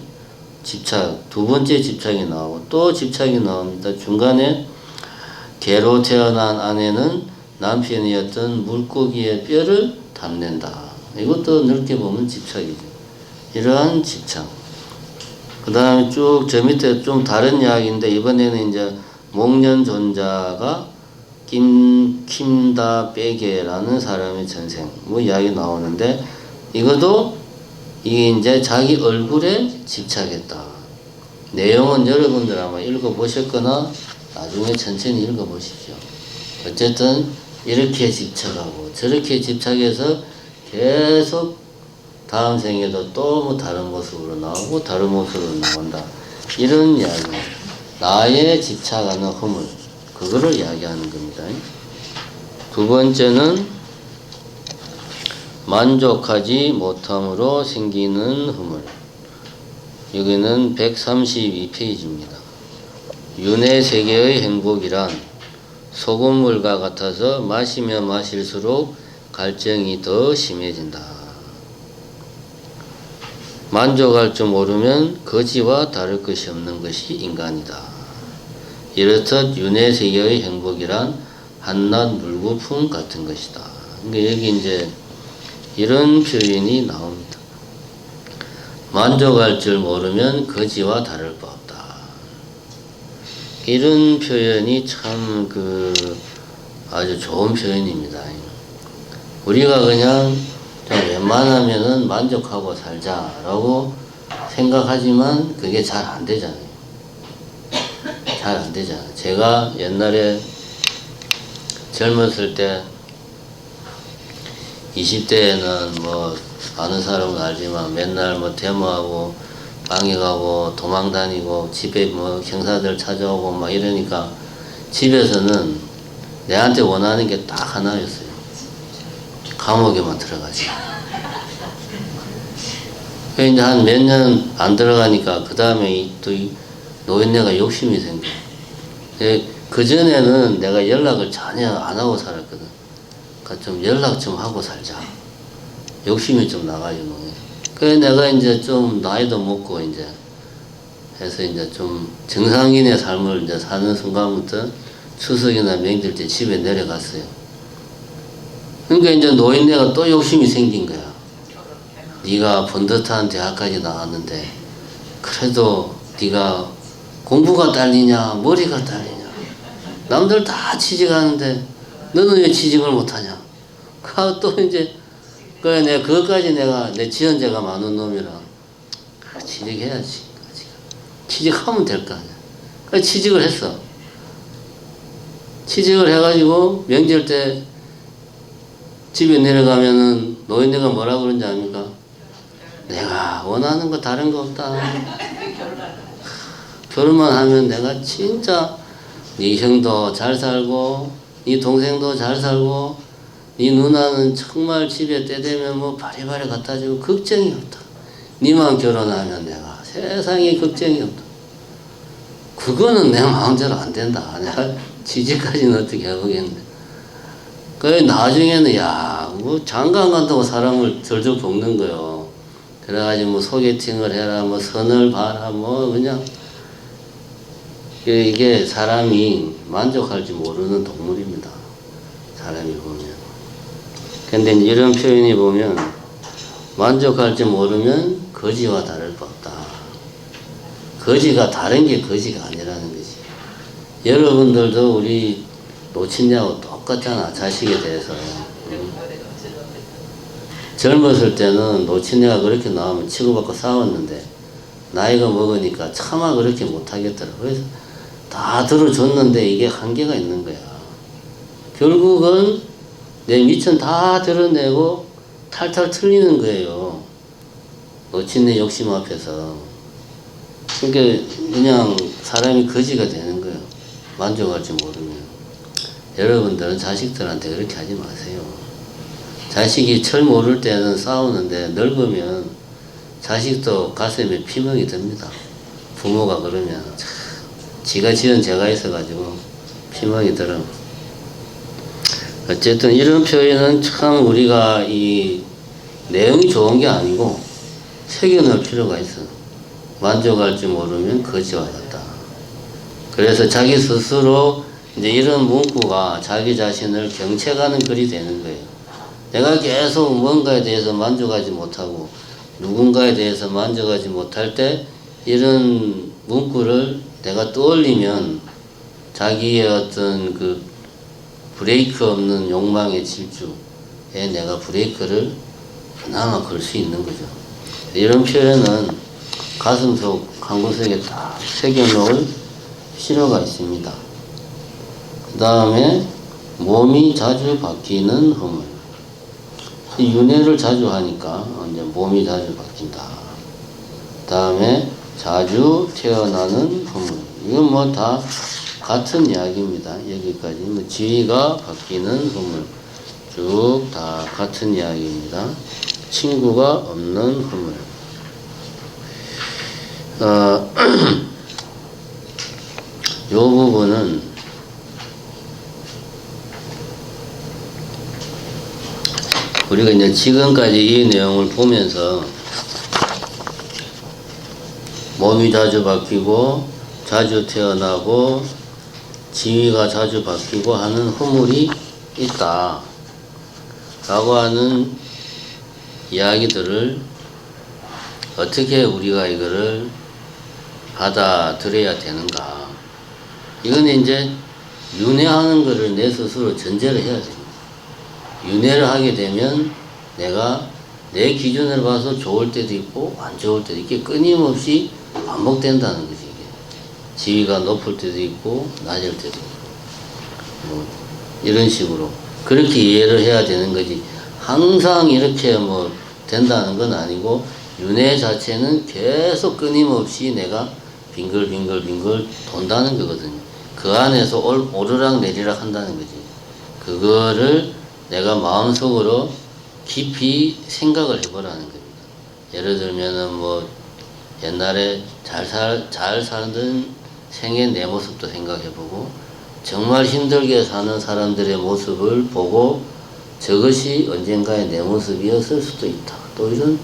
Speaker 1: 집착. 두 번째 집착이 나오고 또 집착이 나옵니다. 중간에 개로 태어난 아내는 남편이었던 물고기의 뼈를 탐낸다. 이것도 넓게 보면 집착이죠. 이러한 집착. 그 다음에 쭉 저 밑에 좀 다른 이야기인데 이번에는 이제 목련존자가 김다 빼게라는 사람의 전생 이야기 나오는데 이것도 이게 이제 자기 얼굴에 집착했다. 내용은 여러분들 아마 읽어보셨거나 나중에 천천히 읽어보십시오. 어쨌든 이렇게 집착하고 저렇게 집착해서 계속 다음 생에도 또 뭐 다른 모습으로 나오고 다른 모습으로 나온다. 이런 이야기. 나의 집착하는 허물. 그거를 이야기하는 겁니다. 두 번째는 만족하지 못함으로 생기는 허물. 여기는 132페이지입니다. 윤회 세계의 행복이란 소금물과 같아서 마시면 마실수록 갈증이 더 심해진다. 만족할 줄 모르면 거지와 다를 것이 없는 것이 인간이다. 이렇듯 윤회 세계의 행복이란 한낱 물거품 같은 것이다. 그러니까 여기 이제 이런 표현이 나옵니다. 만족할 줄 모르면 거지와 다를 바 없다. 이런 표현이 참 아주 좋은 표현입니다. 우리가 그냥 좀 웬만하면은 만족하고 살자라고 생각하지만 그게 잘 안 되잖아요. 잘 안 되잖아요. 제가 옛날에 젊었을 때 20대에는 뭐 아는 사람은 알지만 맨날 뭐 데모하고 방에 가고 도망 다니고 집에 뭐 형사들 찾아오고 막 이러니까 집에서는 내한테 원하는 게 딱 하나였어요. 감옥에만 들어가지. 이제 한 몇 년 안 들어가니까 그 다음에 또 노인네가 욕심이 생겨. 그전에는 내가 연락을 전혀 안 하고 살았거든. 그러니까 좀 연락 좀 하고 살자. 욕심이 좀 나가지고. 그래 내가 이제 좀 나이도 먹고 이제 해서 이제 좀 정상인의 삶을 이제 사는 순간부터 추석이나 명절 때 집에 내려갔어요. 그러니까 이제 노인네가 또 욕심이 생긴 거야. 네가 번듯한 대학까지 나왔는데 그래도 네가 공부가 딸리냐 머리가 딸리냐 남들 다 취직하는데 너는 왜 취직을 못하냐. 또 이제 그래 내가 그것까지 내 지연제가 많은 놈이라 취직해야지. 취직하면 될 거 아니야. 그래 취직을 했어. 취직을 해가지고 명절 때 집에 내려가면은 노인네가 뭐라 그런지 압니까? 내가 원하는 거 다른 거 없다. 결혼만 하면 내가 진짜 네 형도 잘 살고 네 동생도 잘 살고 네 누나는 정말 집에 때 되면 뭐 바리바리 갖다 주고 걱정이 없다. 네만 결혼하면 내가 세상에 걱정이 없다. 그거는 내 마음대로 안 된다. 내가 취직까지는 어떻게 해보겠는데. 그래 나중에는 뭐 장가 안 간다고 사람을 절절 볶는 거요. 그래가지고 뭐 소개팅을 해라, 뭐 선을 봐라, 뭐 그냥 이게 사람이 만족할지 모르는 동물입니다. 사람이 보면. 근데 이런 표현이 보면 만족할지 모르면 거지와 다를 바 없다. 거지가 다른 게 거지가 아니라는 거지. 여러분들도 우리 노친냐고 똑같잖아. 자식에 대해서. 젊었을 때는 노친애가 그렇게 나오면 치고받고 싸웠는데 나이가 먹으니까 차마 그렇게 못하겠더라고. 그래서 다 들어줬는데 이게 한계가 있는 거야. 결국은 내 미천 다 드러내고 탈탈 틀리는 거예요. 노친애 욕심 앞에서. 그러니까 그냥 사람이 거지가 되는 거예요. 만족할 줄 모르면. 여러분들은 자식들한테 그렇게 하지 마세요. 자식이 철 모를 때는 싸우는데 늙으면 자식도 가슴에 피멍이 듭니다. 부모가 그러면 지가 지은 죄가 있어가지고 피멍이 들어. 어쨌든 이런 표현은 참 우리가 이 내용이 좋은 게 아니고 새겨놓을 필요가 있어. 만족할 줄 모르면 거지와 같다. 그래서 자기 스스로 이제 이런 문구가 자기 자신을 경책하는 글이 되는 거예요. 내가 계속 뭔가에 대해서 만족하지 못하고 누군가에 대해서 만족하지 못할 때 이런 문구를 내가 떠올리면 자기의 어떤 그 브레이크 없는 욕망의 질주에 내가 브레이크를 그나마 걸 수 있는 거죠. 이런 표현은 가슴속 한 구석에 딱 새겨놓을 필요가 있습니다. 그 다음에 몸이 자주 바뀌는 허물. 이 윤회를 자주 하니까 이제 몸이 자주 바뀐다. 그 다음에 자주 태어나는 허물. 이건 뭐 다 같은 이야기입니다. 여기까지 뭐 지위가 바뀌는 허물 쭉 다 같은 이야기입니다. 친구가 없는 허물. 요 부분은 우리가 이제 지금까지 이 내용을 보면서 몸이 자주 바뀌고 자주 태어나고 지위가 자주 바뀌고 하는 허물이 있다 라고 하는 이야기들을 어떻게 우리가 이거를 받아들여야 되는가. 이건 이제 윤회하는 거를 내 스스로 전제를 해야 됩니다. 윤회를 하게 되면 내가 내 기준을 봐서 좋을 때도 있고 안 좋을 때도 이게 끊임없이 반복된다는 거지. 이게 지위가 높을 때도 있고 낮을 때도 있고 뭐 이런 식으로 그렇게 이해를 해야 되는 거지. 항상 이렇게 뭐 된다는 건 아니고 윤회 자체는 계속 끊임없이 내가 빙글빙글 돈다는 거거든요. 그 안에서 오르락 내리락 한다는 거지. 그거를 내가 마음속으로 깊이 생각을 해보라는 겁니다. 예를 들면은 뭐 옛날에 잘 살던 생애 내 모습도 생각해보고 정말 힘들게 사는 사람들의 모습을 보고 저것이 언젠가의 내 모습이었을 수도 있다. 또 이런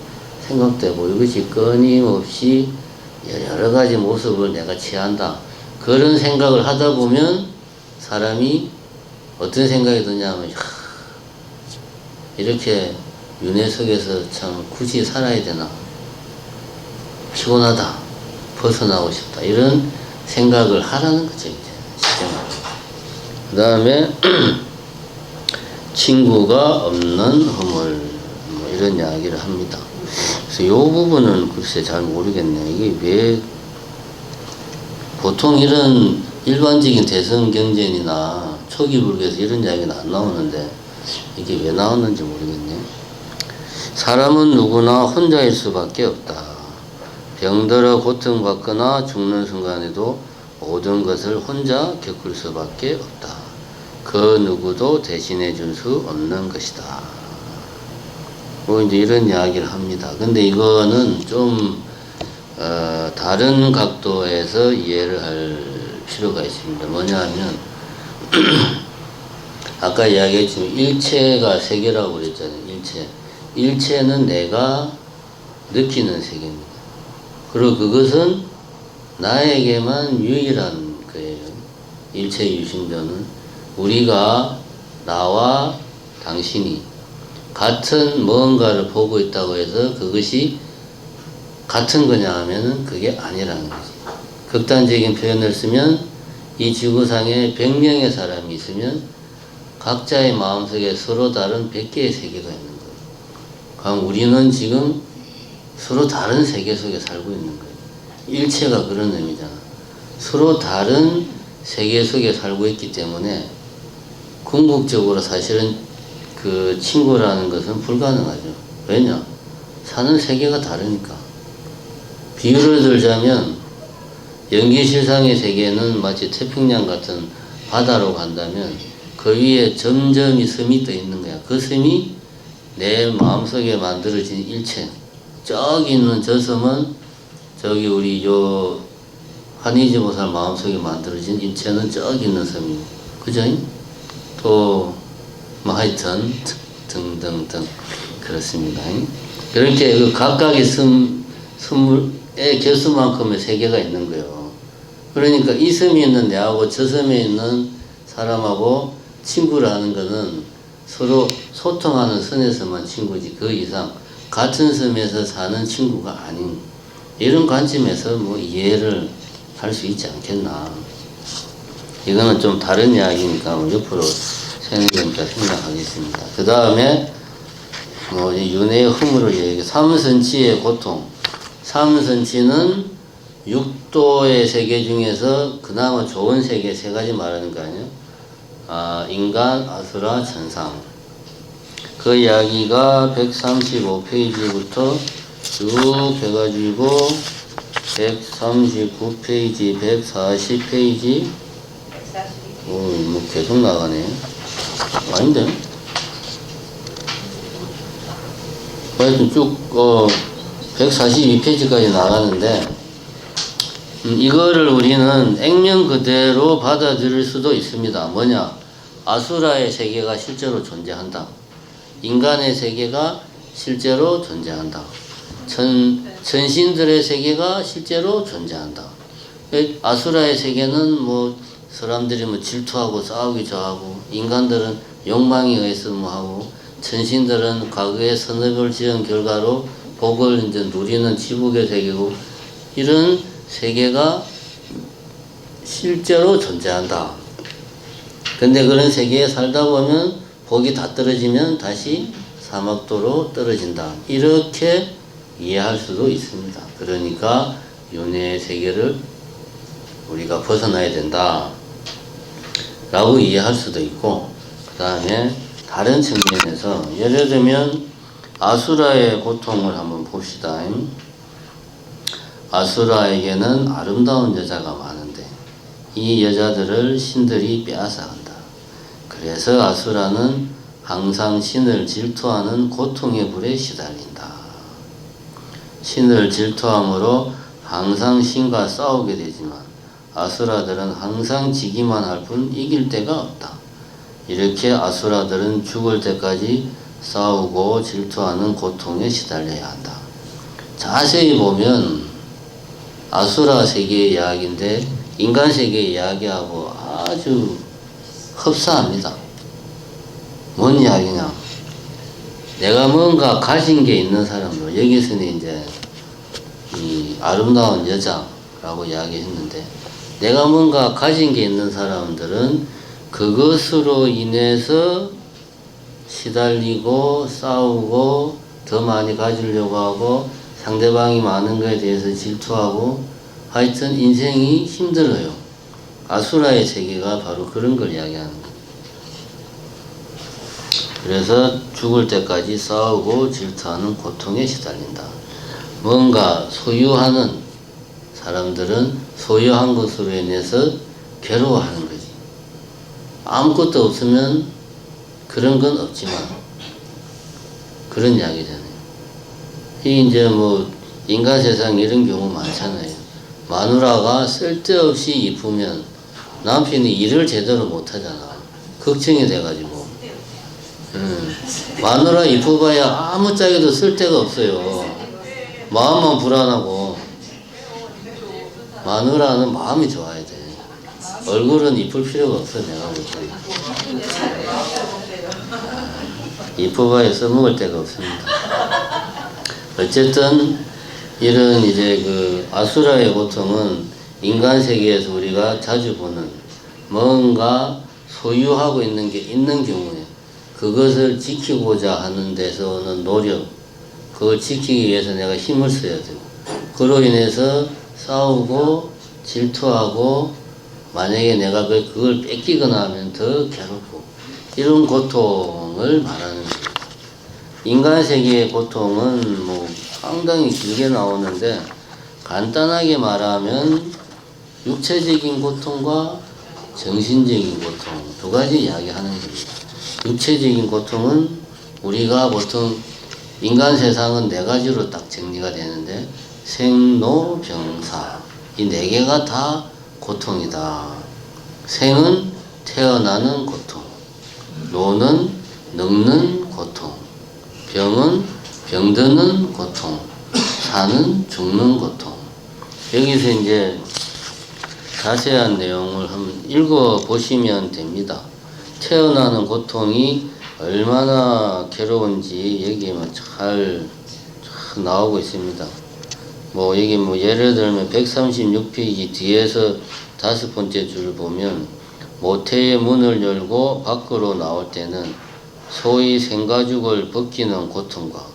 Speaker 1: 생각도 해보고 이것이 끊임없이 여러 가지 모습을 내가 취한다. 그런 생각을 하다 보면 사람이 어떤 생각이 드냐면 이렇게 윤회 속에서 참 굳이 살아야 되나? 피곤하다. 벗어나고 싶다. 이런 생각을 하라는 거죠. 이제 쉽게 말해서. 그 다음에 친구가 없는 허물 뭐 이런 이야기를 합니다. 그래서 이 부분은 글쎄 잘 모르겠네요. 이게 왜 보통 이런 일반적인 대선 경전이나 초기 불교에서 이런 이야기는 안 나오는데 이게 왜 나왔는지 모르겠네요. 사람은 누구나 혼자일 수밖에 없다. 병들어 고통받거나 죽는 순간에도 모든 것을 혼자 겪을 수밖에 없다. 그 누구도 대신해 줄 수 없는 것이다. 뭐 이제 이런 이야기를 합니다. 근데 이거는 좀 다른 각도에서 이해를 할 필요가 있습니다. 뭐냐 하면 아까 이야기했지만 일체가 세계라고 그랬잖아요. 일체는 내가 느끼는 세계입니다. 그리고 그것은 나에게만 유일한 거예요. 일체 유심전은 우리가 나와 당신이 같은 뭔가를 보고 있다고 해서 그것이 같은 거냐 하면은 그게 아니라는 거지. 극단적인 표현을 쓰면 이 지구상에 100명의 사람이 있으면 각자의 마음속에 서로 다른 100개의 세계가 있는 거예요. 그럼 우리는 지금 서로 다른 세계 속에 살고 있는 거예요. 일체가 그런 의미잖아. 서로 다른 세계 속에 살고 있기 때문에 궁극적으로 사실은 그 친구라는 것은 불가능하죠. 왜냐? 사는 세계가 다르니까. 비유를 들자면 연기실상의 세계는 마치 태평양 같은 바다로 간다면 그 위에 점점이 섬이 떠 있는 거야. 그 섬이 내 마음속에 만들어진 일체. 저기 있는 저 섬은 저기 우리 요 한의지보살 마음속에 만들어진 일체는 저기 있는 섬이고, 그죠? 또 뭐 하여튼 등등등 그렇습니다. 그렇게 그 각각의 섬의 개수만큼의 세계가 있는 거예요. 그러니까 이 섬에 있는 내하고 저 섬에 있는 사람하고 친구라는 거는 서로 소통하는 선에서만 친구지 그 이상 같은 섬에서 사는 친구가 아닌 이런 관점에서 뭐 이해를 할 수 있지 않겠나. 이거는 좀 다른 이야기니까 옆으로 생각하겠습니다. 그 다음에 이 윤회의 허물을 얘기해. 삼선치의 고통. 삼선치는 육도의 세계 중에서 그나마 좋은 세계 세 가지 말하는 거 아니에요? 인간, 아수라, 천상. 그 이야기가 135페이지부터 쭉 해가지고 139페이지, 140페이지, 뭐 계속 나가네. 아닌데? 하여튼 쭉 142페이지까지 나가는데 이거를 우리는 액면 그대로 받아들일 수도 있습니다. 뭐냐? 아수라의 세계가 실제로 존재한다. 인간의 세계가 실제로 존재한다. 천신들의 세계가 실제로 존재한다. 아수라의 세계는 뭐 사람들이 뭐 질투하고 싸우기 좋아하고, 인간들은 욕망에 의해서 뭐 하고, 천신들은 과거에 선업을 지은 결과로 복을 이제 누리는 지복의 세계고, 이런 세계가 실제로 존재한다. 근데 그런 세계에 살다 보면 복이 다 떨어지면 다시 사막도로 떨어진다. 이렇게 이해할 수도 있습니다. 그러니까 윤회의 세계를 우리가 벗어나야 된다 라고 이해할 수도 있고, 그 다음에 다른 측면에서 예를 들면 아수라의 고통을 한번 봅시다. 아수라에게는 아름다운 여자가 많은데 이 여자들을 신들이 빼앗아간다. 그래서 아수라는 항상 신을 질투하는 고통의 불에 시달린다. 신을 질투함으로 항상 신과 싸우게 되지만 아수라들은 항상 지기만 할 뿐 이길 데가 없다. 이렇게 아수라들은 죽을 때까지 싸우고 질투하는 고통에 시달려야 한다. 자세히 보면 아수라 세계의 이야기인데 인간 세계의 이야기하고 아주 흡사합니다. 뭔 이야기냐? 내가 뭔가 가진 게 있는 사람들, 여기서는 이제 이 아름다운 여자라고 이야기했는데, 내가 뭔가 가진 게 있는 사람들은 그것으로 인해서 시달리고 싸우고 더 많이 가지려고 하고 상대방이 많은 것에 대해서 질투하고, 하여튼 인생이 힘들어요. 아수라의 세계가 바로 그런 걸 이야기하는 거예요. 그래서 죽을 때까지 싸우고 질투하는 고통에 시달린다. 뭔가 소유하는 사람들은 소유한 것으로 인해서 괴로워하는 거지. 아무것도 없으면 그런 건 없지만, 그런 이야기잖아요. 이 이제 뭐 인간 세상 이런 경우 많잖아요. 마누라가 쓸데없이 이쁘면 남편이 일을 제대로 못하잖아. 걱정이 돼가지고. 마누라 이뻐봐야 아무짝에도 쓸데가 없어요. 마음만 불안하고. 마누라는 마음이 좋아야 돼. 얼굴은 이쁠 필요가 없어, 내가 볼 때. 이뻐봐야 써먹을 데가 없습니다. 어쨌든 이런 이제 그 아수라의 고통은 인간 세계에서 우리가 자주 보는, 뭔가 소유하고 있는 게 있는 경우에 그것을 지키고자 하는 데서 오는 노력, 그걸 지키기 위해서 내가 힘을 써야 되고, 그로 인해서 싸우고 질투하고, 만약에 내가 그걸 뺏기거나 하면 더 괴롭고, 이런 고통을 말하는 거예요. 인간 세계의 고통은 뭐 상당히 길게 나오는데, 간단하게 말하면 육체적인 고통과 정신적인 고통 두 가지 이야기하는 겁니다. 육체적인 고통은 우리가 보통 인간 세상은 네 가지로 딱 정리가 되는데, 생로병사, 이 네 개가 다 고통이다. 생은 태어나는 고통, 노는 늙는 고통, 병은 병드는 고통, 사는 죽는 고통. 여기서 이제 자세한 내용을 한번 읽어보시면 됩니다. 태어나는 고통이 얼마나 괴로운지 여기에 잘 나오고 있습니다. 뭐 여기 뭐 예를 들면 136페이지 뒤에서 5번째 줄을 보면, 모태의 문을 열고 밖으로 나올 때는 소위 생가죽을 벗기는 고통과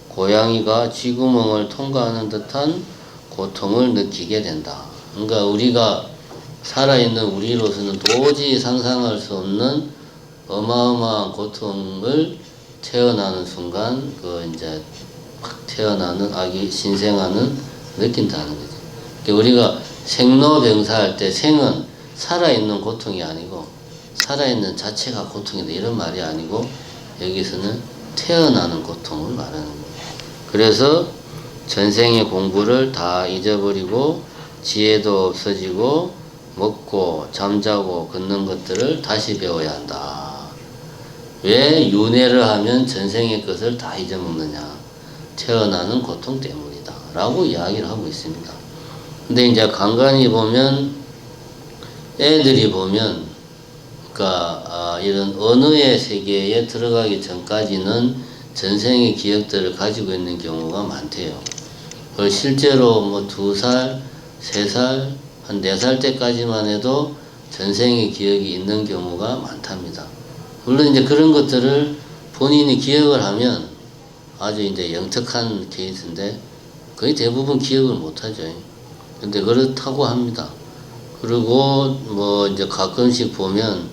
Speaker 1: 고양이가 쥐구멍을 통과하는 듯한 고통을 느끼게 된다. 그러니까 우리가 살아있는 우리로서는 도저히 상상할 수 없는 어마어마한 고통을 태어나는 순간 이제 확 태어나는 아기 신생아는 느낀다는 거죠. 그러니까 우리가 생로병사할 때 생은 살아있는 고통이 아니고 살아있는 자체가 고통이다 이런 말이 아니고 여기서는 태어나는 고통을 말하는 거예요. 그래서 전생의 공부를 다 잊어버리고 지혜도 없어지고 먹고 잠자고 걷는 것들을 다시 배워야 한다. 왜 윤회를 하면 전생의 것을 다 잊어먹느냐? 태어나는 고통 때문이다 라고 이야기를 하고 있습니다. 근데 이제 간간히 보면 애들이 보면 그러니까 이런 언어의 세계에 들어가기 전까지는 전생의 기억들을 가지고 있는 경우가 많대요. 그걸 실제로 뭐 2살, 3살, 한 4살 때까지만 해도 전생의 기억이 있는 경우가 많답니다. 물론 이제 그런 것들을 본인이 기억을 하면 아주 이제 영특한 케이스인데 거의 대부분 기억을 못하죠. 근데 그렇다고 합니다. 그리고 뭐 이제 가끔씩 보면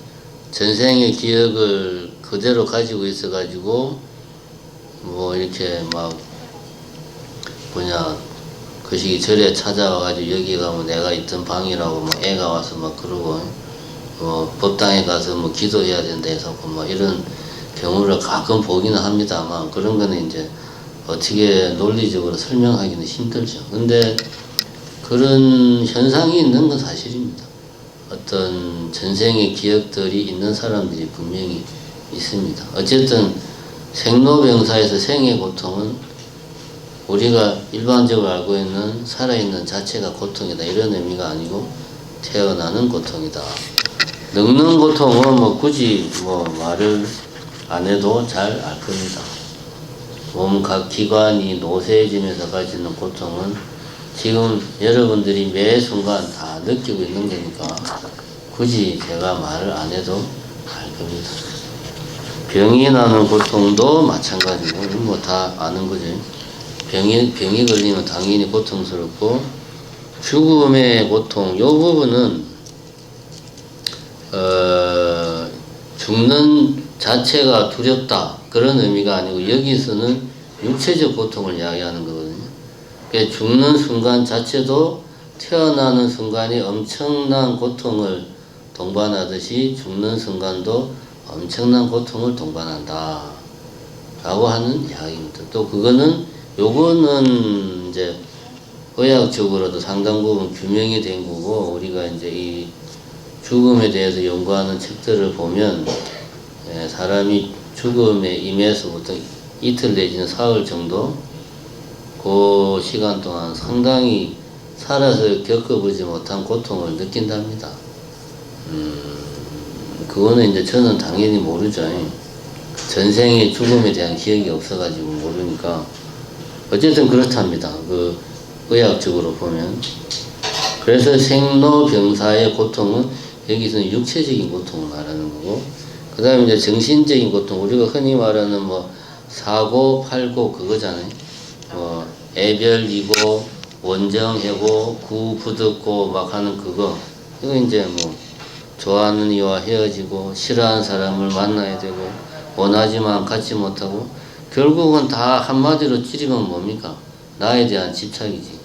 Speaker 1: 전생의 기억을 그대로 가지고 있어가지고 뭐 이렇게 막 그 시기 절에 찾아와가지고 여기 가면 내가 있던 방이라고 뭐 애가 와서 막 그러고 뭐 법당에 가서 뭐 기도해야 된다 해서 뭐 이런 경우를 가끔 보기는 합니다만 그런 거는 이제 어떻게 논리적으로 설명하기는 힘들죠. 근데 그런 현상이 있는 건 사실입니다. 어떤 전생의 기억들이 있는 사람들이 분명히 있습니다. 어쨌든 생로병사에서 생의 고통은 우리가 일반적으로 알고 있는 살아있는 자체가 고통이다 이런 의미가 아니고 태어나는 고통이다. 늙는 고통은 뭐 굳이 뭐 말을 안 해도 잘 알 겁니다. 몸 각 기관이 노쇠해지면서 가지는 고통은 지금 여러분들이 매 순간 다 느끼고 있는 거니까 굳이 제가 말을 안 해도 알 겁니다. 병이 나는 고통도 마찬가지고 뭐 다 아는 거죠. 병이 걸리면 당연히 고통스럽고 죽음의 고통 요 부분은 죽는 자체가 두렵다 그런 의미가 아니고 여기서는 육체적 고통을 이야기하는 거거든요. 그러니까 죽는 순간 자체도 태어나는 순간이 엄청난 고통을 동반하듯이 죽는 순간도 엄청난 고통을 동반한다 라고 하는 이야기입니다. 또 요거는 이제 의학적으로도 상당 부분 규명이 된 거고 우리가 이제 이 죽음에 대해서 연구하는 책들을 보면 사람이 죽음에 임해서부터 이틀 내지는 사흘 정도 그 시간 동안 상당히 살아서 겪어보지 못한 고통을 느낀답니다. 그거는 이제 저는 당연히 모르죠. 전생의 죽음에 대한 기억이 없어가지고 모르니까 어쨌든 그렇답니다. 그 의학적으로 보면. 그래서 생로병사의 고통은 여기서는 육체적인 고통을 말하는 거고 그 다음에 이제 정신적인 고통 우리가 흔히 말하는 뭐 사고 팔고 그거잖아요. 애별이고 원정해고 구부듣고 막 하는 그거 이거 이제 뭐 좋아하는 이와 헤어지고 싫어하는 사람을 만나야 되고 원하지만 갖지 못하고 결국은 다 한마디로 찌르면 뭡니까? 나에 대한 집착이지.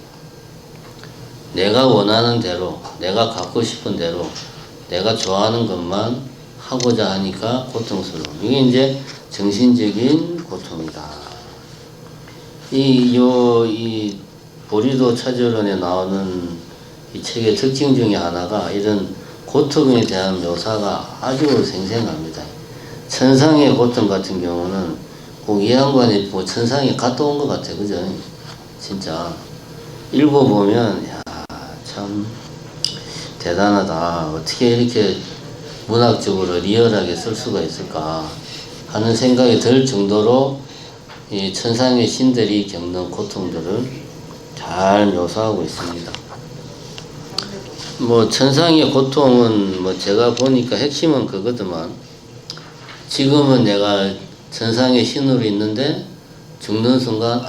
Speaker 1: 내가 원하는 대로 내가 갖고 싶은 대로 내가 좋아하는 것만 하고자 하니까 고통스러워. 이게 이제 정신적인 고통이다. 이 보리도 차별론에 나오는 이 책의 특징 중에 하나가 이런 고통에 대한 묘사가 아주 생생합니다. 천상의 고통 같은 경우는 꼭 이 양반이 뭐 천상에 갔다 온 것 같아. 그죠? 진짜. 읽어보면, 야, 참, 대단하다. 어떻게 이렇게 문학적으로 리얼하게 쓸 수가 있을까 하는 생각이 들 정도로 이 천상의 신들이 겪는 고통들을 잘 묘사하고 있습니다. 뭐 천상의 고통은 뭐 제가 보니까 핵심은 그거더만 지금은 내가 천상의 신으로 있는데 죽는 순간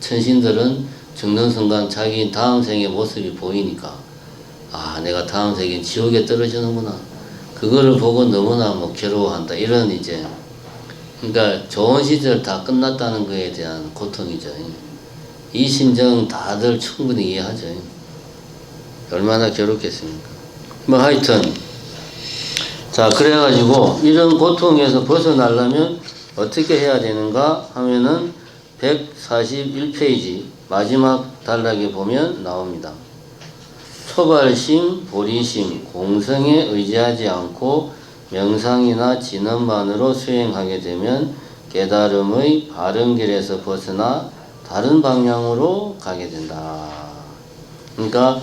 Speaker 1: 천신들은 죽는 순간 자기 다음 생의 모습이 보이니까 내가 다음 생에 지옥에 떨어지는구나. 그거를 보고 너무나 괴로워한다. 이런 이제 그러니까 좋은 시절 다 끝났다는 거에 대한 고통이죠. 이 심정 다들 충분히 이해하죠. 얼마나 괴롭겠습니까? 하여튼 자 그래가지고 이런 고통에서 벗어나려면 어떻게 해야 되는가 하면은 141페이지 마지막 단락에 보면 나옵니다. 초발심, 보리심, 공성에 의지하지 않고 명상이나 진언만으로 수행하게 되면 깨달음의 바른 길에서 벗어나 다른 방향으로 가게 된다. 그러니까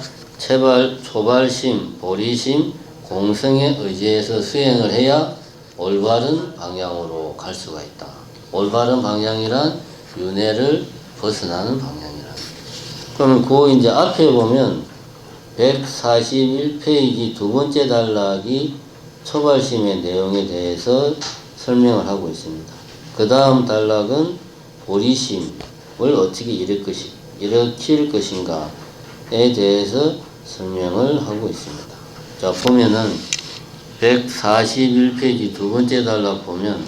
Speaker 1: 초발심, 보리심, 공성에 의지해서 수행을 해야 올바른 방향으로 갈 수가 있다. 올바른 방향이란 윤회를 벗어나는 방향이란. 그러면 그 이제 앞에 보면 141페이지 두 번째 단락이 초발심의 내용에 대해서 설명을 하고 있습니다. 그 다음 단락은 보리심을 어떻게 일으킬 것인가에 대해서 설명을 하고 있습니다. 자, 보면은 141페이지 두 번째 단락 보면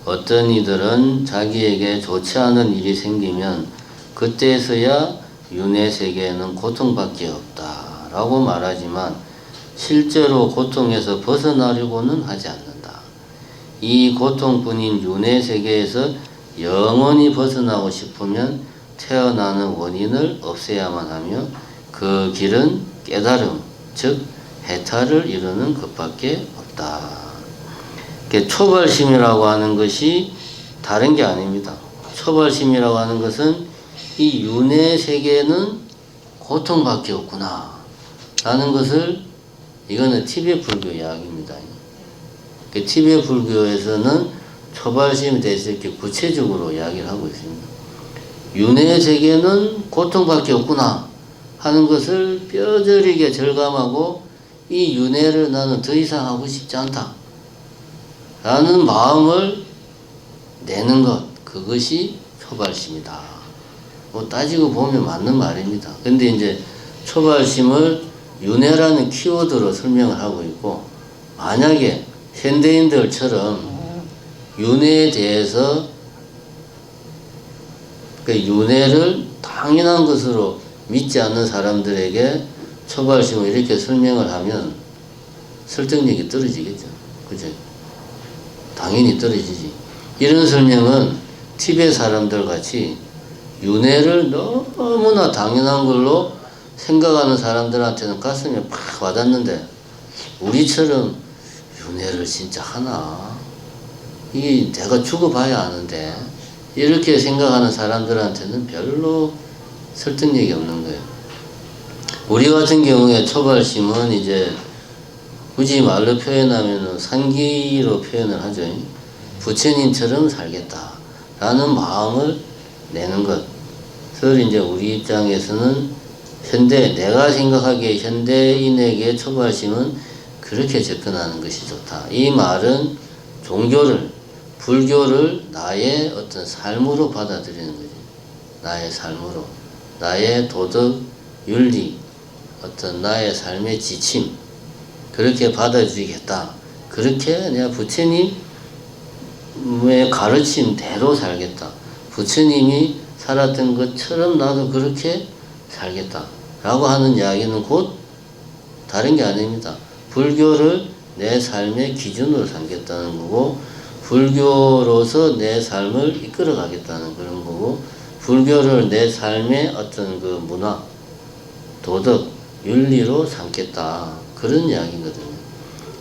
Speaker 1: 어떤 이들은 자기에게 좋지 않은 일이 생기면 그때서야 윤회 세계에는 고통밖에 없다 라고 말하지만 실제로 고통에서 벗어나려고는 하지 않는다. 이 고통뿐인 윤회 세계에서 영원히 벗어나고 싶으면 태어나는 원인을 없애야만 하며 그 길은 깨달음, 즉 해탈을 이루는 것밖에 없다. 초발심이라고 하는 것이 다른 게 아닙니다. 초발심이라고 하는 것은 이 윤회 세계에는 고통밖에 없구나 라는 것을 이거는 티베트 불교 이야기입니다. 티베트 불교에서는 초발심에 대해서 이렇게 구체적으로 이야기를 하고 있습니다. 윤회 세계는 고통밖에 없구나 하는 것을 뼈저리게 절감하고 이 윤회를 나는 더 이상 하고 싶지 않다 라는 마음을 내는 것, 그것이 초발심이다. 따지고 보면 맞는 말입니다. 근데 이제 초발심을 윤회라는 키워드로 설명을 하고 있고, 만약에 현대인들처럼 윤회에 대해서 그 윤회를 당연한 것으로 믿지 않는 사람들에게 초발심을 이렇게 설명을 하면 설득력이 떨어지겠죠. 그죠? 당연히 떨어지지. 이런 설명은 티베트 사람들 같이 윤회를 너무나 당연한 걸로 생각하는 사람들한테는 가슴에 팍 와닿는데, 우리처럼 윤회를 진짜 하나? 이게 내가 죽어봐야 아는데, 이렇게 생각하는 사람들한테는 별로 설득력이 없는 거예요. 우리 같은 경우에 초발심은 이제 굳이 말로 표현하면 상기로 표현을 하죠. 부처님처럼 살겠다 라는 마음을 내는 것. 그래서 이제 우리 입장에서는 내가 생각하기에 현대인에게 초발심은 그렇게 접근하는 것이 좋다. 이 말은 종교를, 불교를 나의 어떤 삶으로 받아들이는 거지. 나의 삶으로. 나의 도덕, 윤리, 어떤 나의 삶의 지침, 그렇게 받아들이겠다. 그렇게 내가 부처님의 가르침대로 살겠다. 부처님이 살았던 것처럼 나도 그렇게 살겠다 라고 하는 이야기는 곧 다른 게 아닙니다. 불교를 내 삶의 기준으로 삼겠다는 거고, 불교로서 내 삶을 이끌어 가겠다는 그런 거고, 불교를 내 삶의 어떤 그 문화, 도덕, 윤리로 삼겠다, 그런 이야기거든요.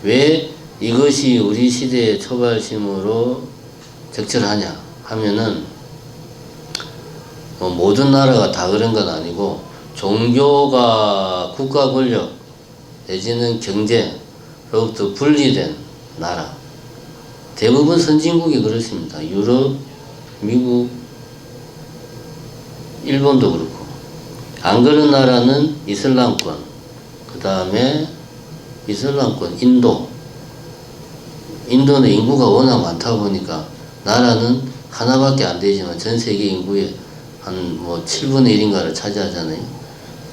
Speaker 1: 왜 이것이 우리 시대의 초발심으로 적절하냐 하면은, 모든 나라가 다 그런 건 아니고, 종교가 국가 권력 내지는 경제로부터 분리된 나라, 대부분 선진국이 그렇습니다. 유럽, 미국, 일본도 그렇고. 안 그런 나라는 이슬람권, 그 다음에 이슬람권, 인도, 인도는 인구가 워낙 많다 보니까 나라는 하나밖에 안 되지만 전 세계 인구의 한 뭐 7분의 1인가를 차지하잖아요.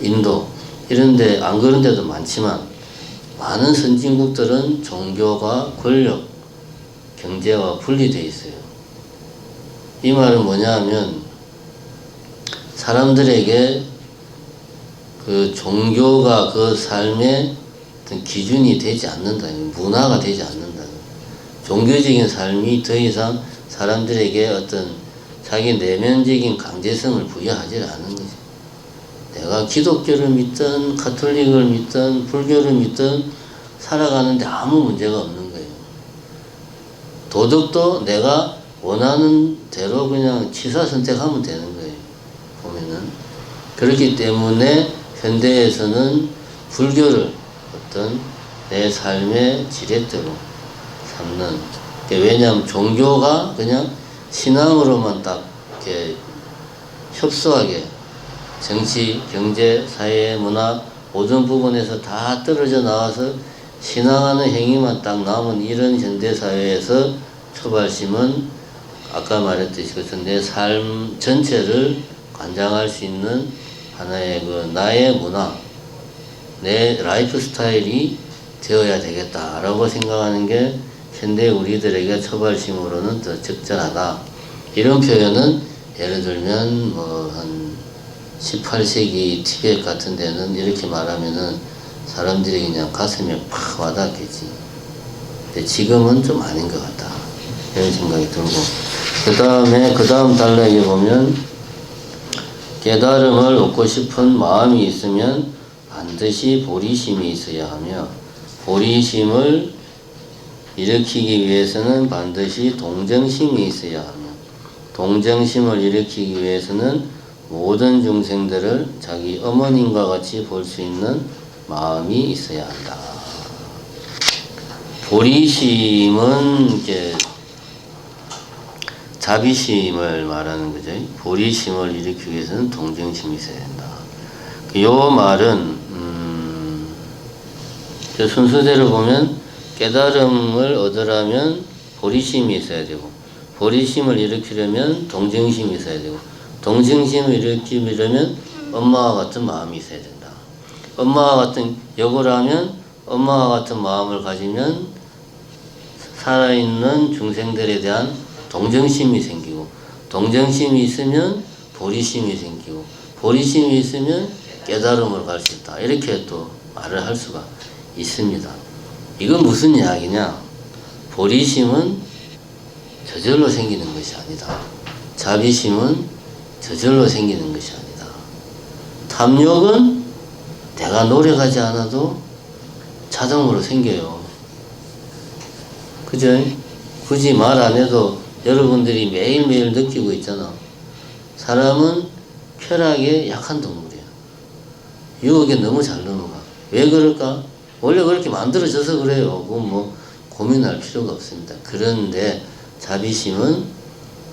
Speaker 1: 인도 이런데 안 그런 데도 많지만 많은 선진국들은 종교가 권력, 경제와 분리되어 있어요. 이 말은 뭐냐 하면 사람들에게 그 종교가 그 삶의 어떤 기준이 되지 않는다. 문화가 되지 않는다. 종교적인 삶이 더 이상 사람들에게 어떤 자기 내면적인 강제성을 부여하지 않는 거지. 내가 기독교를 믿든 가톨릭을 믿든 불교를 믿든 살아가는데 아무 문제가 없는 거예요. 도덕도 내가 원하는 대로 그냥 취사 선택하면 되는 거예요. 보면은. 그렇기 때문에 현대에서는 불교를 어떤 내 삶의 지렛대로 삼는. 왜냐하면 종교가 그냥 신앙으로만 딱 이렇게 협소하게 정치, 경제, 사회, 문화 모든 부분에서 다 떨어져 나와서 신앙하는 행위만 딱 남은 이런 현대사회에서 초발심은 아까 말했듯이 그것은 내 삶 전체를 관장할 수 있는 하나의 그 나의 문화, 내 라이프 스타일이 되어야 되겠다라고 생각하는 게 현대 우리들에게 초발심으로는 더 적절하다. 이런 표현은 예를 들면 뭐 한 18세기 티벳 같은 데는 이렇게 말하면은 사람들이 그냥 가슴에 팍 와닿겠지. 근데 지금은 좀 아닌 것 같다. 이런 생각이 들고. 그 다음 단락에 보면 깨달음을 얻고 싶은 마음이 있으면 반드시 보리심이 있어야 하며 보리심을 일으키기 위해서는 반드시 동정심이 있어야 하며 동정심을 일으키기 위해서는 모든 중생들을 자기 어머님과 같이 볼 수 있는 마음이 있어야 한다. 보리심은 이제 자비심을 말하는 거죠. 보리심을 일으키기 위해서는 동정심이 있어야 된다. 이 말은 순서대로 보면 깨달음을 얻으려면 보리심이 있어야 되고 보리심을 일으키려면 동정심이 있어야 되고 동정심을 일으키려면 엄마와 같은 마음이 있어야 된다. 엄마와 같은 역을 하면 엄마와 같은 마음을 가지면 살아있는 중생들에 대한 동정심이 생기고 동정심이 있으면 보리심이 생기고 보리심이 있으면 깨달음으로 갈 수 있다. 이렇게 또 말을 할 수가 있습니다. 이건 무슨 이야기냐? 보리심은 저절로 생기는 것이 아니다. 자비심은 저절로 생기는 것이 아니다. 탐욕은 내가 노력하지 않아도 자동으로 생겨요. 그죠? 굳이 말 안 해도 여러분들이 매일매일 느끼고 있잖아. 사람은 쾌락에 약한 동물이야. 유혹에 너무 잘 넘어가. 왜 그럴까? 원래 그렇게 만들어져서 그래요. 그건 뭐 고민할 필요가 없습니다. 그런데 자비심은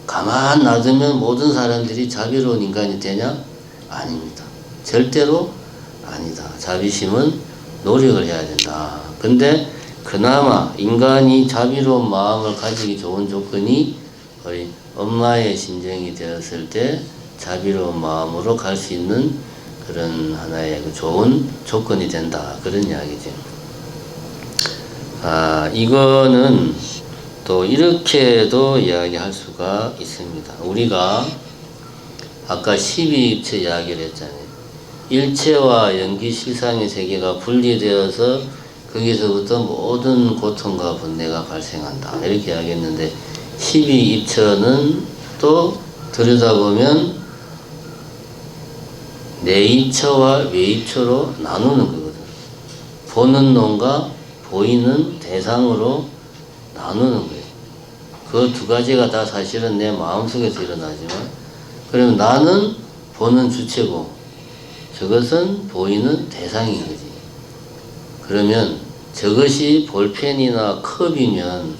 Speaker 1: 가만 놔두면 모든 사람들이 자비로운 인간이 되냐? 아닙니다. 절대로 아니다. 자비심은 노력을 해야 된다. 근데 그나마 인간이 자비로운 마음을 가지기 좋은 조건이 우리 엄마의 심정이 되었을 때 자비로운 마음으로 갈 수 있는 그런 하나의 그 좋은 조건이 된다. 그런 이야기죠. 이거는 또 이렇게도 이야기할 수가 있습니다. 우리가 아까 12입체 이야기를 했잖아요. 일체와 연기 실상의 세계가 분리되어서 거기서부터 모든 고통과 번뇌가 발생한다. 이렇게 이야기했는데 12입체는 또 들여다보면 내입처와 외입처로 나누는 거거든. 보는 놈과 보이는 대상으로 나누는 거예요. 그 두 가지가 다 사실은 내 마음속에서 일어나지만 그러면 나는 보는 주체고 저것은 보이는 대상인 거지. 그러면 저것이 볼펜이나 컵이면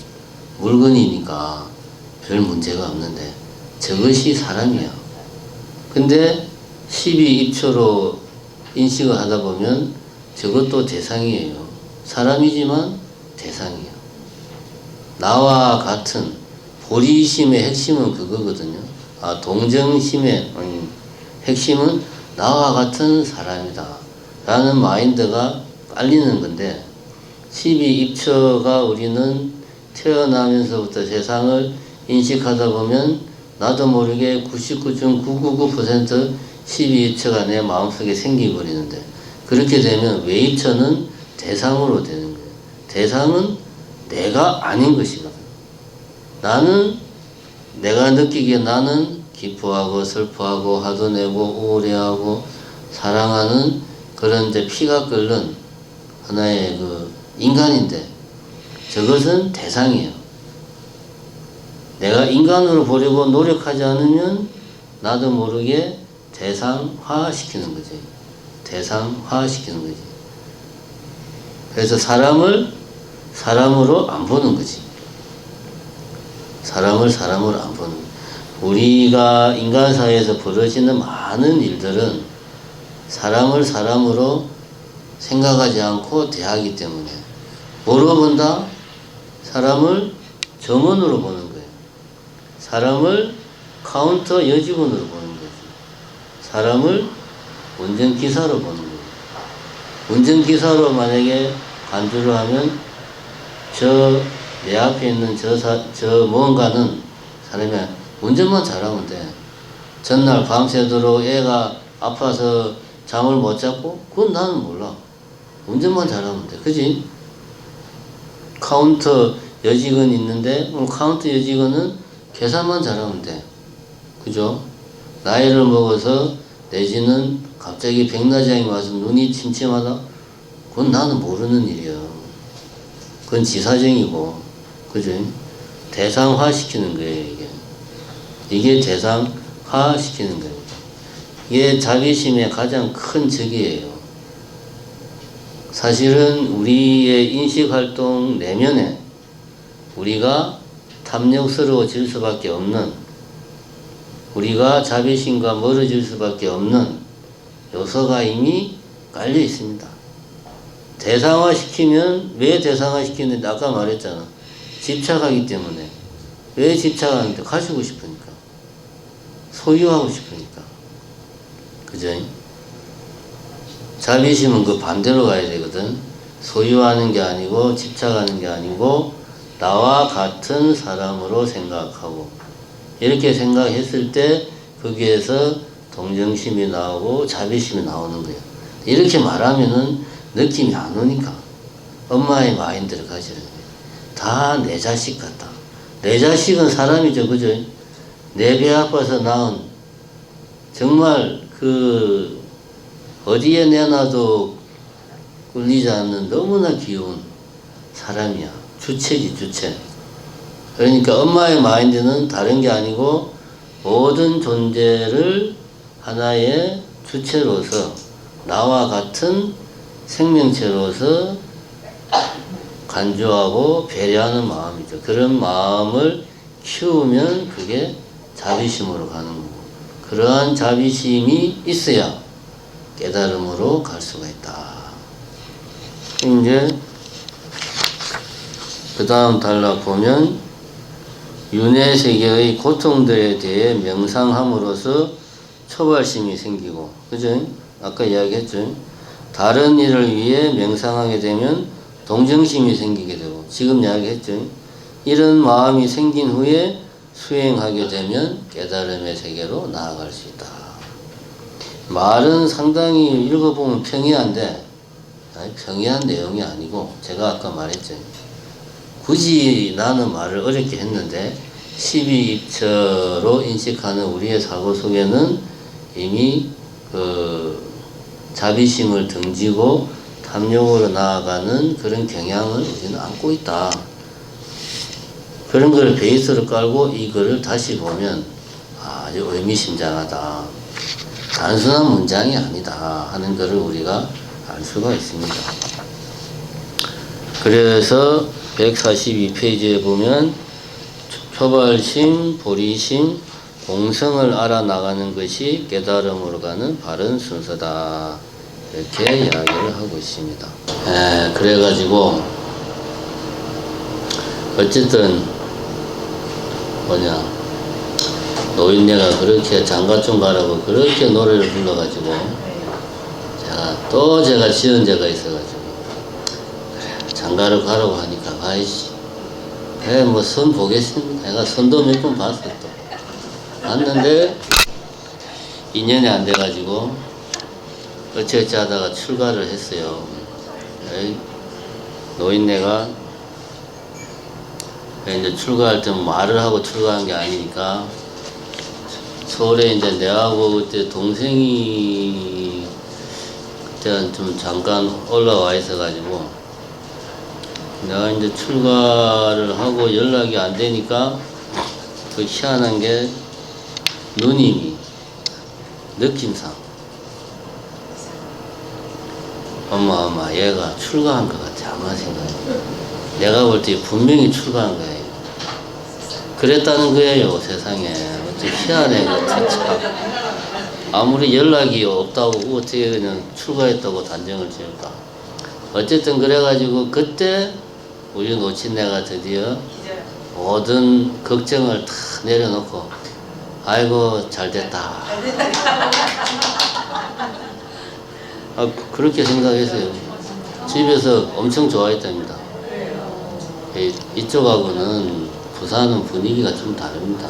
Speaker 1: 물건이니까 별 문제가 없는데 저것이 사람이야. 근데 12입초로 인식을 하다 보면 저것도 대상이에요. 사람이지만 대상이에요. 나와 같은 보리심의 핵심은 그거거든요. 동정심의 핵심은 나와 같은 사람이다 라는 마인드가 깔리는 건데, 12입처가 우리는 태어나면서부터 세상을 인식하다 보면 나도 모르게 99.999% 12입처가 내 마음속에 생기버리는데, 그렇게 되면 외입처는 대상으로 되는 거예요. 대상은 내가 아닌 것이거든. 나는 내가 느끼기에 나는 기뻐하고 슬퍼하고 화도 내고 우울해하고 사랑하는 그런 이제 피가 끓는 하나의 그 인간인데, 저것은 대상이에요. 내가 인간으로 보려고 노력하지 않으면 나도 모르게 대상화시키는 거지. 대상화시키는 거지. 그래서 사람을 사람으로 안 보는 거지. 사람을 사람으로 안 보는 거지. 우리가 인간사회에서 벌어지는 많은 일들은 사람을 사람으로 생각하지 않고 대하기 때문에, 뭐로 본다? 사람을 점원으로 보는 거예요. 사람을 카운터 여직원으로 보는 거죠. 사람을 운전기사로 보는 거예요. 운전기사로 만약에 간주를 하면 내 앞에 있는 저 뭔가는 사람이 운전만 잘하면 돼. 전날 밤새도록 애가 아파서 잠을 못 잤고, 그건 나는 몰라. 운전만 잘하면 돼. 그지? 카운터 여직원 있는데, 카운터 여직원은 계산만 잘하면 돼. 그죠? 나이를 먹어서 내지는 갑자기 백내장이 와서 눈이 침침하다? 그건 나는 모르는 일이야. 그건 지사정이고, 그죠? 대상화시키는 거예요, 이게. 이게 대상화시키는 거예요. 이게 자비심의 가장 큰 적이에요. 사실은 우리의 인식활동 내면에 우리가 탐욕스러워질 수밖에 없는, 우리가 자비심과 멀어질 수밖에 없는 요소가 이미 깔려 있습니다. 대상화시키면, 왜 대상화시키는데 아까 말했잖아. 집착하기 때문에. 왜 집착하는데? 가지고 싶으니까. 소유하고 싶으니까. 그죠? 자비심은 그 반대로 가야 되거든. 소유하는 게 아니고 집착하는 게 아니고 나와 같은 사람으로 생각하고, 이렇게 생각했을 때 거기에서 동정심이 나오고 자비심이 나오는 거예요. 이렇게 말하면은 느낌이 안 오니까 엄마의 마인드를 가지는 거예요. 다 내 자식 같다. 내 자식은 사람이죠. 그죠? 내 배 아파서 낳은, 정말 어디에 내놔도 꿀리지 않는 너무나 귀여운 사람이야. 주체지, 주체. 그러니까 엄마의 마인드는 다른 게 아니고 모든 존재를 하나의 주체로서, 나와 같은 생명체로서 간주하고 배려하는 마음이죠. 그런 마음을 키우면 그게 자비심으로 가는 거고, 그러한 자비심이 있어야 깨달음으로 갈 수가 있다. 이제 그 다음 단락 보면, 윤회 세계의 고통들에 대해 명상함으로써 초발심이 생기고, 그죠? 아까 이야기했죠? 다른 일을 위해 명상하게 되면 동정심이 생기게 되고, 지금 이야기했죠? 이런 마음이 생긴 후에 수행하게 되면 깨달음의 세계로 나아갈 수 있다. 말은 상당히 읽어보면 평이한데, 평이한 내용이 아니고, 제가 아까 말했죠. 굳이 나는 말을 어렵게 했는데 12입처로 인식하는 우리의 사고 속에는 이미 자비심을 등지고 탐욕으로 나아가는 그런 경향을 우리는 안고 있다. 그런 걸 베이스로 깔고 이거를 다시 보면 아주 의미심장하다. 단순한 문장이 아니다 하는 것을 우리가 알 수가 있습니다. 그래서 142페이지에 보면 초발심, 보리심, 공성을 알아나가는 것이 깨달음으로 가는 바른 순서다. 이렇게 이야기를 하고 있습니다. 그래가지고 어쨌든 뭐냐, 노인네가 그렇게 장가 좀 가라고 그렇게 노래를 불러가지고 제가 지은 죄가 있어가지고 그래, 장가를 가라고 하니까 아이씨 그래 뭐 선 보겠습니다. 내가 선도 몇 번 봤어. 또 봤는데 인연이 안 돼가지고 어찌어찌 하다가 출가를 했어요. 노인네가 이제 출가할 때 말을 하고 출가한 게 아니니까 서울에 이제 내하고 그때 동생이 그때 좀 잠깐 올라와 있어가지고 내가 이제 출가를 하고 연락이 안 되니까 그 희한한 게 누님이 느낌상 엄마 얘가 출가한 것 같아. 아마 생각에 내가 볼 때 분명히 출가한 거예요. 그랬다는 거예요. 세상에 어떻게 희한해. 참 아무리 연락이 없다고 어떻게 그냥 출가했다고 단정을 지을까. 어쨌든 그래가지고 그때 우리 노친네가 드디어 모든 걱정을 다 내려놓고 아이고 잘됐다. 그렇게 생각했어요. 집에서 엄청 좋아했답니다. 이쪽하고는 부산은 분위기가 좀 다릅니다.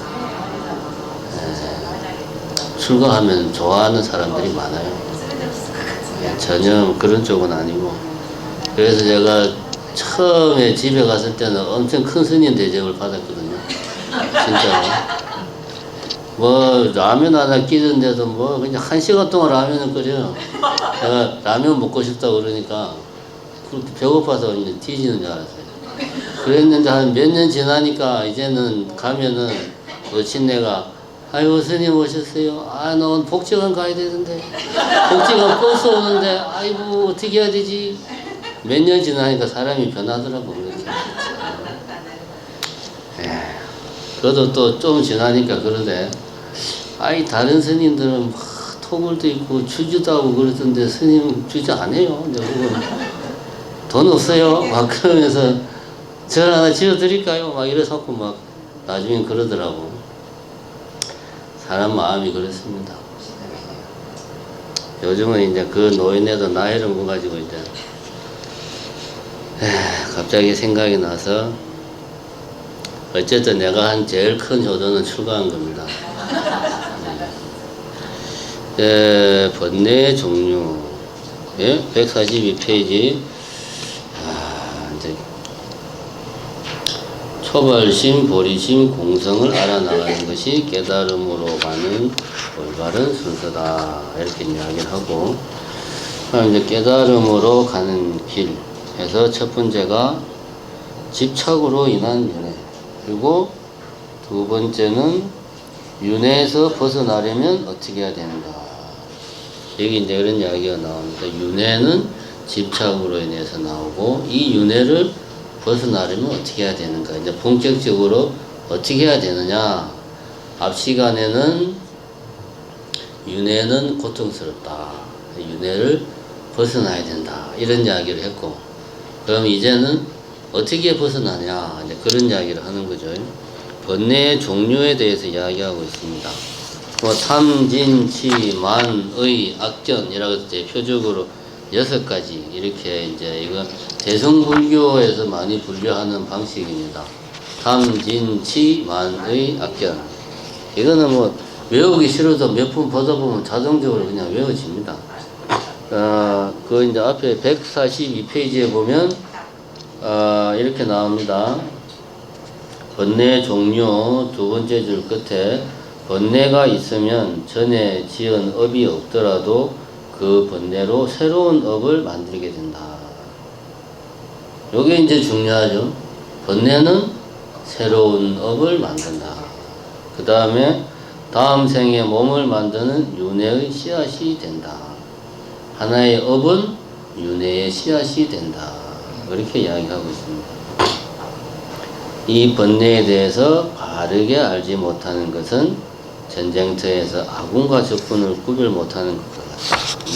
Speaker 1: 출가하면 좋아하는 사람들이 많아요. 전혀 그런 쪽은 아니고. 그래서 제가 처음에 집에 갔을 때는 엄청 큰 스님 대접을 받았거든요. 진짜로. 뭐 라면 하나 끼는데도 뭐 그냥 1시간 동안 라면을 끓여. 내가 라면 먹고 싶다고 그러니까 그렇게 배고파서 이제 뒤지는 줄 알았어요. 그랬는데 한 몇 년 지나니까 이제는 가면은 노친네가 아이고 스님 오셨어요. 아 나 오늘 복지관 가야 되는데 복지관 버스 오는데 아이고 어떻게 해야 되지. 몇 년 지나니까 사람이 변하더라고. 그렇게. 그래도 또 좀 지나니까 그러대. 아이 다른 스님들은 막 토굴도 있고 주지도 하고 그러던데 스님 주지 안 해요. 돈 없어요. 막 그러면서 절 하나 지어드릴까요? 막 이래서 막 나중엔 그러더라고. 사람 마음이 그렇습니다. 요즘은 이제 그 노인네도 나이를 먹어가지고 이제 갑자기 생각이 나서 어쨌든 내가 한 제일 큰 효도는 출가한 겁니다. 번뇌의 종류 142페이지 이제 초발심, 보리심, 공성을 알아나가는 것이 깨달음으로 가는 올바른 순서다 이렇게 이야기를 하고 이제 깨달음으로 가는 길에서 첫 번째가 집착으로 인한 윤회, 그리고 두 번째는 윤회에서 벗어나려면 어떻게 해야 되는가. 여기 이제 이런 이야기가 나옵니다. 윤회는 집착으로 인해서 나오고 이 윤회를 벗어나려면 어떻게 해야 되는가. 이제 본격적으로 어떻게 해야 되느냐. 앞 시간에는 윤회는 고통스럽다. 윤회를 벗어나야 된다. 이런 이야기를 했고, 그럼 이제는 어떻게 벗어나냐. 이제 그런 이야기를 하는 거죠. 번뇌의 종류에 대해서 이야기하고 있습니다. 뭐 탐진치, 만의, 악견이라고 대표적으로 6가지 이렇게 이제 이건 대성불교에서 많이 분류하는 방식입니다. 탐진치, 만의, 악견. 이거는 뭐 외우기 싫어도 몇 번 보다 보면 자동적으로 그냥 외워집니다. 그 이제 앞에 142페이지에 보면 이렇게 나옵니다. 번뇌 종류 두 번째 줄 끝에 번뇌가 있으면 전에 지은 업이 없더라도 그 번뇌로 새로운 업을 만들게 된다. 요게 이제 중요하죠. 번뇌는 새로운 업을 만든다. 그 다음에 다음 생에 몸을 만드는 윤회의 씨앗이 된다. 하나의 업은 윤회의 씨앗이 된다. 이렇게 이야기하고 있습니다. 이 번뇌에 대해서 바르게 알지 못하는 것은 전쟁터에서 아군과 적군을 구별 못하는 것 같다.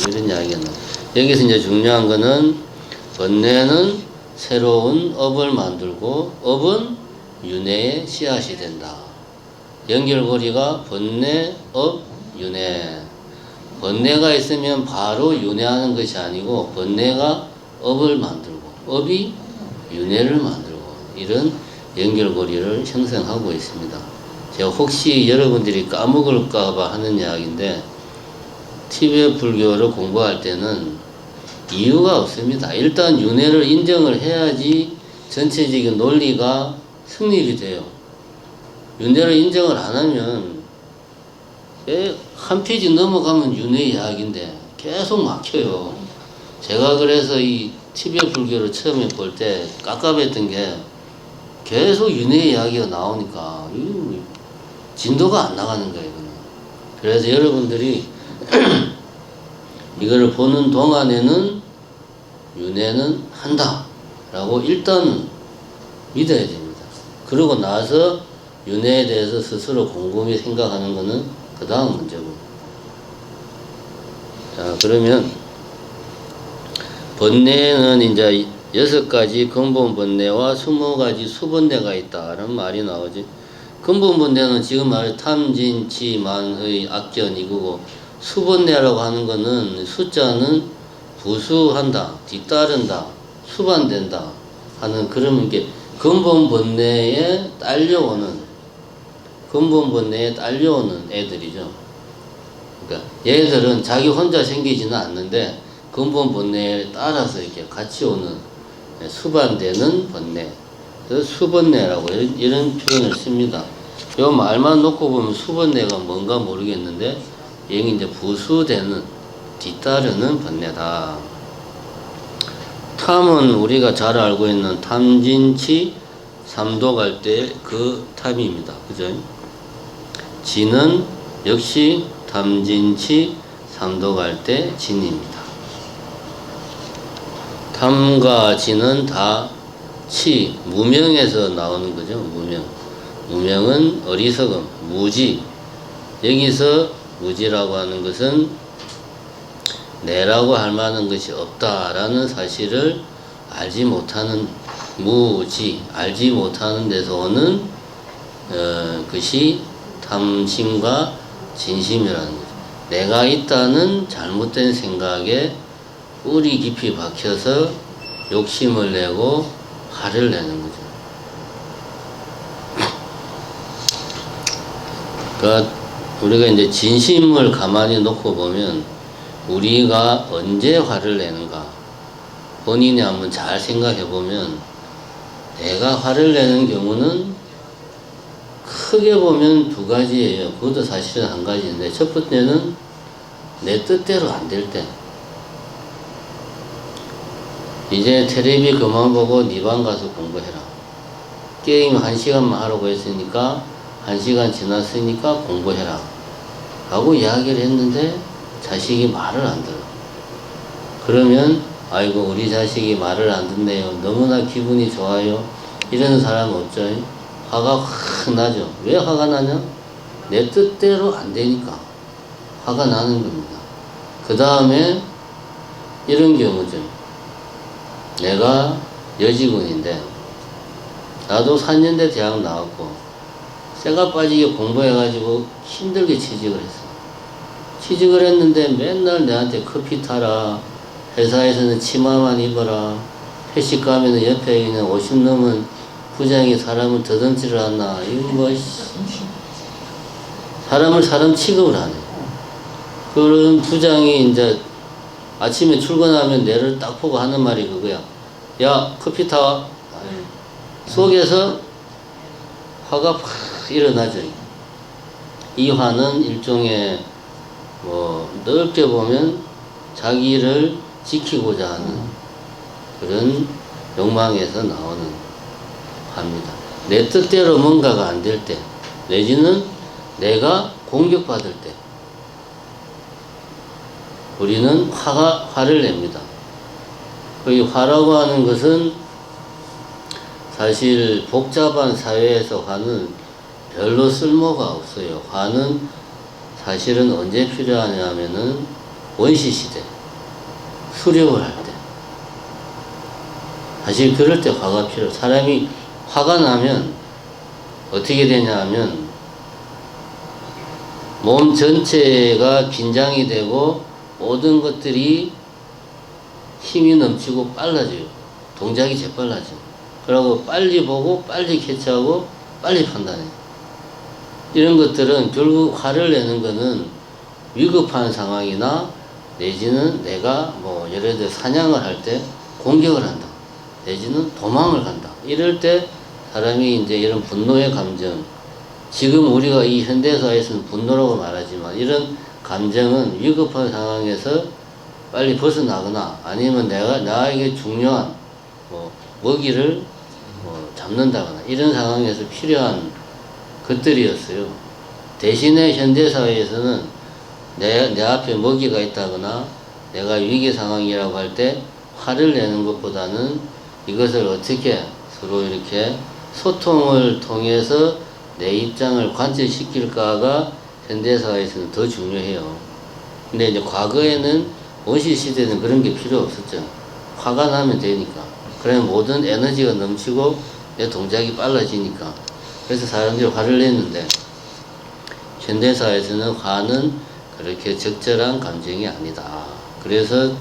Speaker 1: 이런 이야기가 나옵니다. 여기서 이제 중요한 거는 번뇌는 새로운 업을 만들고 업은 윤회의 씨앗이 된다. 연결고리가 번뇌, 업, 윤회. 번뇌가 있으면 바로 윤회하는 것이 아니고 번뇌가 업을 만들고 업이 윤회를 만들고 이런 연결고리를 형성하고 있습니다. 제가 혹시 여러분들이 까먹을까봐 하는 이야기인데 티베트 불교를 공부할 때는 이유가 없습니다. 일단 윤회를 인정을 해야지 전체적인 논리가 성립이 돼요. 윤회를 인정을 안 하면 한 페이지 넘어가면 윤회 이야기인데 계속 막혀요. 제가 그래서 이 티베트 불교를 처음에 볼 때 깝깝했던 게 계속 윤회 이야기가 나오니까 진도가 안 나가는 거예요. 그래서 여러분들이 이거를 보는 동안에는 윤회는 한다 라고 일단 믿어야 됩니다. 그러고 나서 윤회에 대해서 스스로 곰곰이 생각하는 것은 그 다음 문제고. 자, 그러면 번뇌는 이제 6가지 근본 번뇌와 20가지 수번뇌가 있다라는 말이 나오지. 근본 번뇌는 지금 말해 탐진치 만의 악견 이거고, 수번뇌라고 하는 거는 숫자는 부수한다, 뒤따른다, 수반된다 하는 그런 게 근본 번뇌에 딸려오는 애들이죠. 그러니까 얘들은 자기 혼자 생기지는 않는데 근본 번뇌에 따라서 이렇게 같이 오는 수반되는 번뇌, 그래서 수번뇌라고 이런 표현을 씁니다. 요 말만 놓고 보면 수번뇌가 뭔가 모르겠는데 얘는 이제 부수되는, 뒤따르는 번뇌다. 탐은 우리가 잘 알고 있는 탐진치 삼도 갈 때 그 탐입니다. 그죠? 진은 역시 탐진치 삼도 갈 때 진입니다. 탐과 진은 다 치, 무명에서 나오는 거죠. 무명은 어리석음, 무지. 여기서 무지라고 하는 것은 내라고 할 만한 것이 없다라는 사실을 알지 못하는 무지, 알지 못하는 데서 오는 것이 탐심과 진심이라는 거죠. 내가 있다는 잘못된 생각에 뿌리 깊이 박혀서 욕심을 내고 화를 내는 거죠. 그러니까 우리가 이제 진심을 가만히 놓고 보면 우리가 언제 화를 내는가 본인이 한번 잘 생각해 보면 내가 화를 내는 경우는 크게 보면 두 가지예요. 그것도 사실은 한 가지인데 첫 번째는 내 뜻대로 안 될 때. 이제 텔레비 그만 보고 네 방 가서 공부해라. 게임 1시간만 하라고 했으니까 1시간 지났으니까 공부해라 하고 이야기를 했는데 자식이 말을 안 들어. 그러면 아이고 우리 자식이 말을 안 듣네요. 너무나 기분이 좋아요. 이런 사람 없죠. 화가 확 나죠. 왜 화가 나냐? 내 뜻대로 안 되니까 화가 나는 겁니다. 그 다음에 이런 경우죠. 내가 여직원인데 나도 4년대 대학 나왔고 쇠가 빠지게 공부해가지고 힘들게 취직을 했어. 취직을 했는데 맨날 내한테 커피 타라, 회사에서는 치마만 입어라, 회식 가면은 옆에 있는 50 넘은 부장이 사람을 더듬지를 않나. 이거 뭐 사람을 사람 취급을 하네. 그런 부장이 이제 아침에 출근하면 내를 딱 보고 하는 말이 그거야. 야, 커피 타와. 속에서 화가 팍 일어나죠. 이 화는 일종의 넓게 보면 자기를 지키고자 하는 그런 욕망에서 나오는 화입니다. 내 뜻대로 뭔가가 안 될 때, 내지는 내가 공격받을 때 우리는 화를 냅니다. 이 화라고 하는 것은 사실 복잡한 사회에서 화는 별로 쓸모가 없어요. 화는 사실은 언제 필요하냐면은 원시시대, 수렵을 할 때. 사실 그럴 때 화가 필요. 사람이 화가 나면 어떻게 되냐 하면 몸 전체가 긴장이 되고 모든 것들이 힘이 넘치고 빨라져요. 동작이 재빨라져. 그러고 빨리 보고 빨리 캐치하고 빨리 판단해. 이런 것들은 결국 화를 내는 거는 위급한 상황이나 내지는 내가 뭐 예를 들어 사냥을 할 때 공격을 한다. 내지는 도망을 간다. 이럴 때 사람이 이제 이런 분노의 감정, 지금 우리가 이 현대사회에서는 분노라고 말하지만 이런 감정은 위급한 상황에서 빨리 벗어나거나 아니면 나에게 중요한 뭐 먹이를 잡는다거나 이런 상황에서 필요한 것들이었어요. 대신에 현대사회에서는 내 앞에 먹이가 있다거나 내가 위기 상황이라고 할 때 화를 내는 것보다는 이것을 어떻게 서로 이렇게 소통을 통해서 내 입장을 관철시킬까가 현대사회에서는 더 중요해요. 근데 이제 과거에는 원시시대는 그런 게 필요 없었죠. 화가 나면 되니까. 그러면 모든 에너지가 넘치고 내 동작이 빨라지니까. 그래서 사람들이 화를 냈는데 현대사회에서는 화는 그렇게 적절한 감정이 아니다. 그래서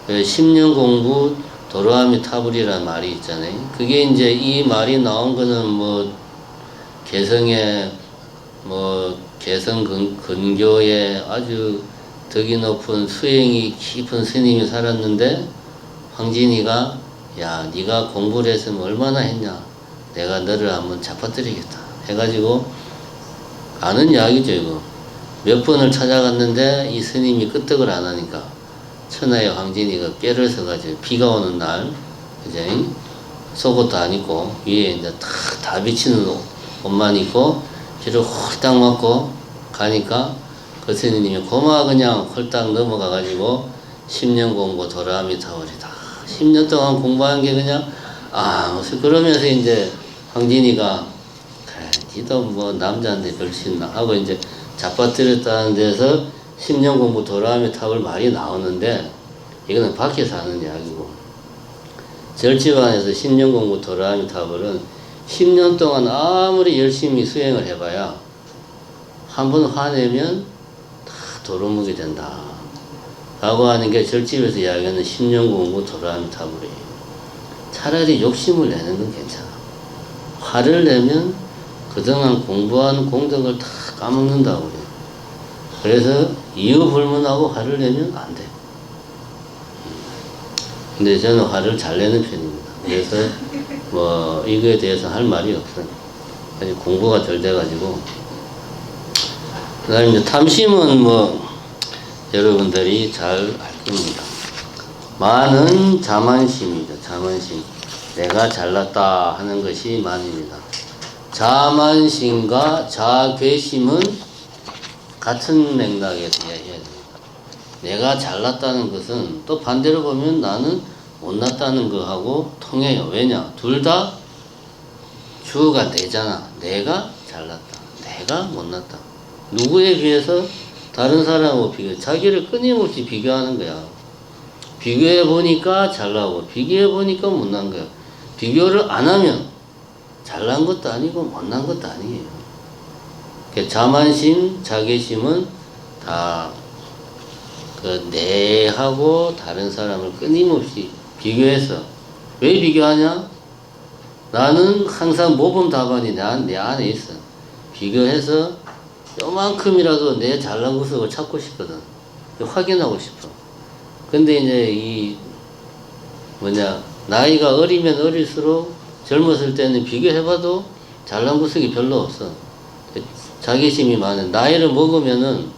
Speaker 1: 10년 공부 도로아미 타불이라는 말이 있잖아요. 그게 이제 이 말이 나온 거는 뭐 개성 근교에 아주 덕이 높은 수행이 깊은 스님이 살았는데 황진이가 야 네가 공부를 했으면 얼마나 했냐, 내가 너를 한번 잡아드리겠다 해가지고 아는 이야기죠. 이거 몇 번을 찾아갔는데 이 스님이 끄떡을 안 하니까 천하의 황진이가 꾀를 써가지고 비가 오는 날 이제 속옷도 안 입고 위에 이제 다 비치는 옷만 입고 뒤로 홀딱 맞고 가니까 그 스님이 고마 그냥 홀딱 넘어가가지고 10년 공부 도라미 타월이다. 10년 동안 공부한 게 그냥 그러면서 이제 황진이가 그래 니도 뭐 남자인데 별신나 하고 이제 잡아뜨렸다는 데서 10년 공부 도라미 타월 말이 나오는데 이거는 밖에서 하는 이야기고 절집안에서 10년 공부 도라미 타월은 10년 동안 아무리 열심히 수행을 해봐야 한 번 화내면 다 도루묵이 된다 라고 하는 게 절집에서 이야기하는 10년 공부 도라미 타불이에요. 차라리 욕심을 내는 건 괜찮아. 화를 내면 그동안 공부한 공덕을 다 까먹는다고 그래요. 그래서 이유 불문하고 화를 내면 안 돼. 근데 저는 화를 잘 내는 편입니다. 그래서 뭐 이거에 대해서 할 말이 없어요. 아직 공부가 덜 돼가지고. 그 다음에 이제 탐심은 뭐 여러분들이 잘 알 겁니다. 만은 자만심이죠. 자만심. 내가 잘났다 하는 것이 만입니다. 자만심과 자괴심은 같은 맥락에서 이야기해야 됩니다. 내가 잘났다는 것은 또 반대로 보면 나는 못났다는 거하고 통해요. 왜냐? 둘 다 주어가 내잖아. 내가 잘났다. 내가 못났다. 누구에 비해서? 다른 사람하고 비교. 자기를 끊임없이 비교하는 거야. 비교해보니까 잘나고 비교해보니까 못난 거야. 비교를 안 하면 잘난 것도 아니고 못난 것도 아니에요. 자만심, 자괴심은 다 내하고 다른 사람을 끊임없이 비교해서. 왜 비교하냐? 나는 항상 모범 답안이 내 안에 있어. 비교해서 요만큼이라도 내 잘난 구석을 찾고 싶거든. 확인하고 싶어. 근데 이제 나이가 어리면 어릴수록 젊었을 때는 비교해봐도 잘난 구석이 별로 없어. 자기심이 많은. 나이를 먹으면은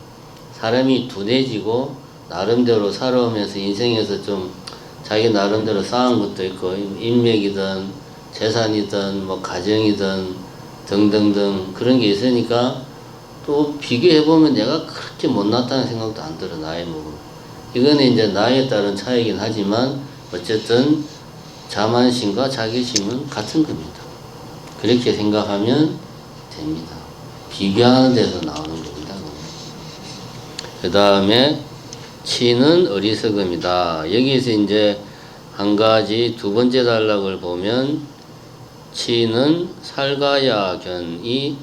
Speaker 1: 사람이 둔해지고 나름대로 살아오면서 인생에서 좀 자기 나름대로 쌓은 것도 있고 인맥이든 재산이든 뭐 가정이든 등등등 그런 게 있으니까 또 비교해보면 내가 그렇게 못났다는 생각도 안 들어. 나이 먹으면. 이거는 이제 나이에 따른 차이긴 하지만 어쨌든 자만심과 자기심은 같은 겁니다. 그렇게 생각하면 됩니다. 비교하는 데서 나오는 겁니다. 그 다음에 치는 어리석음이다. 여기서 이제 한 가지 두 번째 단락을 보면 치는 살가야견이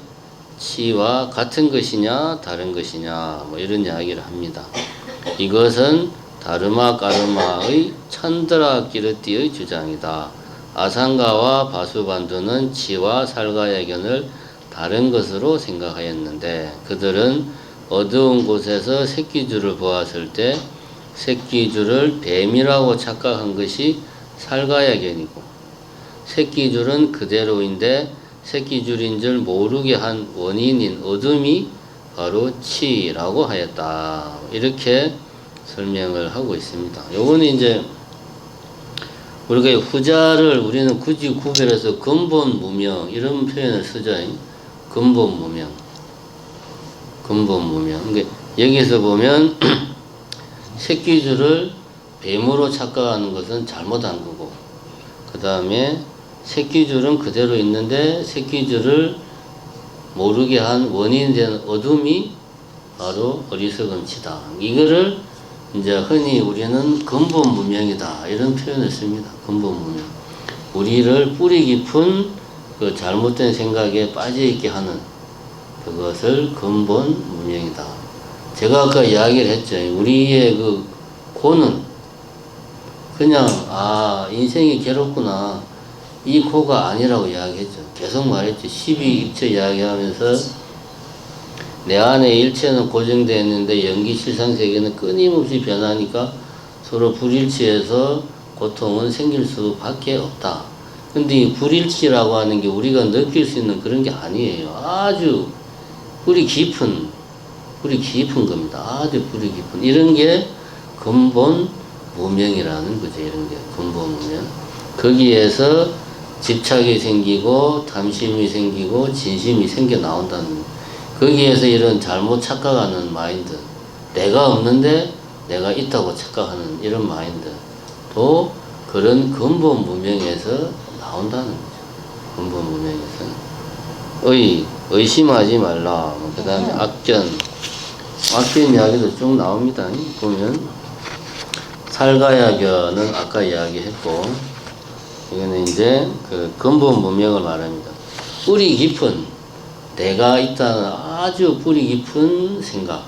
Speaker 1: 치와 같은 것이냐 다른 것이냐 뭐 이런 이야기를 합니다. 이것은 다르마 까르마의 찬드라키르티의 주장이다. 아상가와 바수반두는 치와 살가야견을 다른 것으로 생각하였는데 그들은 어두운 곳에서 새끼줄을 보았을 때 새끼줄을 뱀이라고 착각한 것이 살가야견이고 새끼줄은 그대로인데 새끼줄인 줄 모르게 한 원인인 어둠이 바로 치라고 하였다. 이렇게 설명을 하고 있습니다. 요거는 이제 우리가 후자를 우리는 굳이 구별해서 근본 무명 이런 표현을 쓰죠. 근본 무명. 근본 무명. 그러니까 여기서 보면 새끼줄을 뱀으로 착각하는 것은 잘못한 거고 그 다음에 새끼줄은 그대로 있는데 새끼줄을 모르게 한 원인이 된 어둠이 바로 어리석은 치다. 이거를 이제 흔히 우리는 근본 무명이다 이런 표현을 씁니다. 근본 무명. 우리를 뿌리 깊은 그 잘못된 생각에 빠져있게 하는 그것을 근본 무명이다. 제가 아까 이야기를 했죠. 우리의 그 고는 그냥 인생이 괴롭구나 이 고가 아니라고 이야기했죠. 계속 말했죠. 12일체 이야기하면서 내 안에 일체는 고정되어 있는데 연기 실상 세계는 끊임없이 변하니까 서로 불일치해서 고통은 생길 수밖에 없다. 근데 이 불일치라고 하는 게 우리가 느낄 수 있는 그런 게 아니에요. 아주 뿌리 깊은 겁니다. 아주 뿌리 깊은 이런 게 근본 무명이라는 거죠. 이런 게 근본 무명. 거기에서 집착이 생기고 탐심이 생기고 진심이 생겨 나온다는 거기에서 이런 잘못 착각하는 마인드, 내가 없는데 내가 있다고 착각하는 이런 마인드도 그런 근본 무명에서 나온다는 거죠. 근본 무명에서 의심하지 말라. 그 다음에 악견 이야기도 쭉 나옵니다. 보면 살가야견은 아까 이야기했고 이거는 이제 그 근본 무명을 말합니다. 뿌리 깊은 내가 있다는 아주 뿌리 깊은 생각.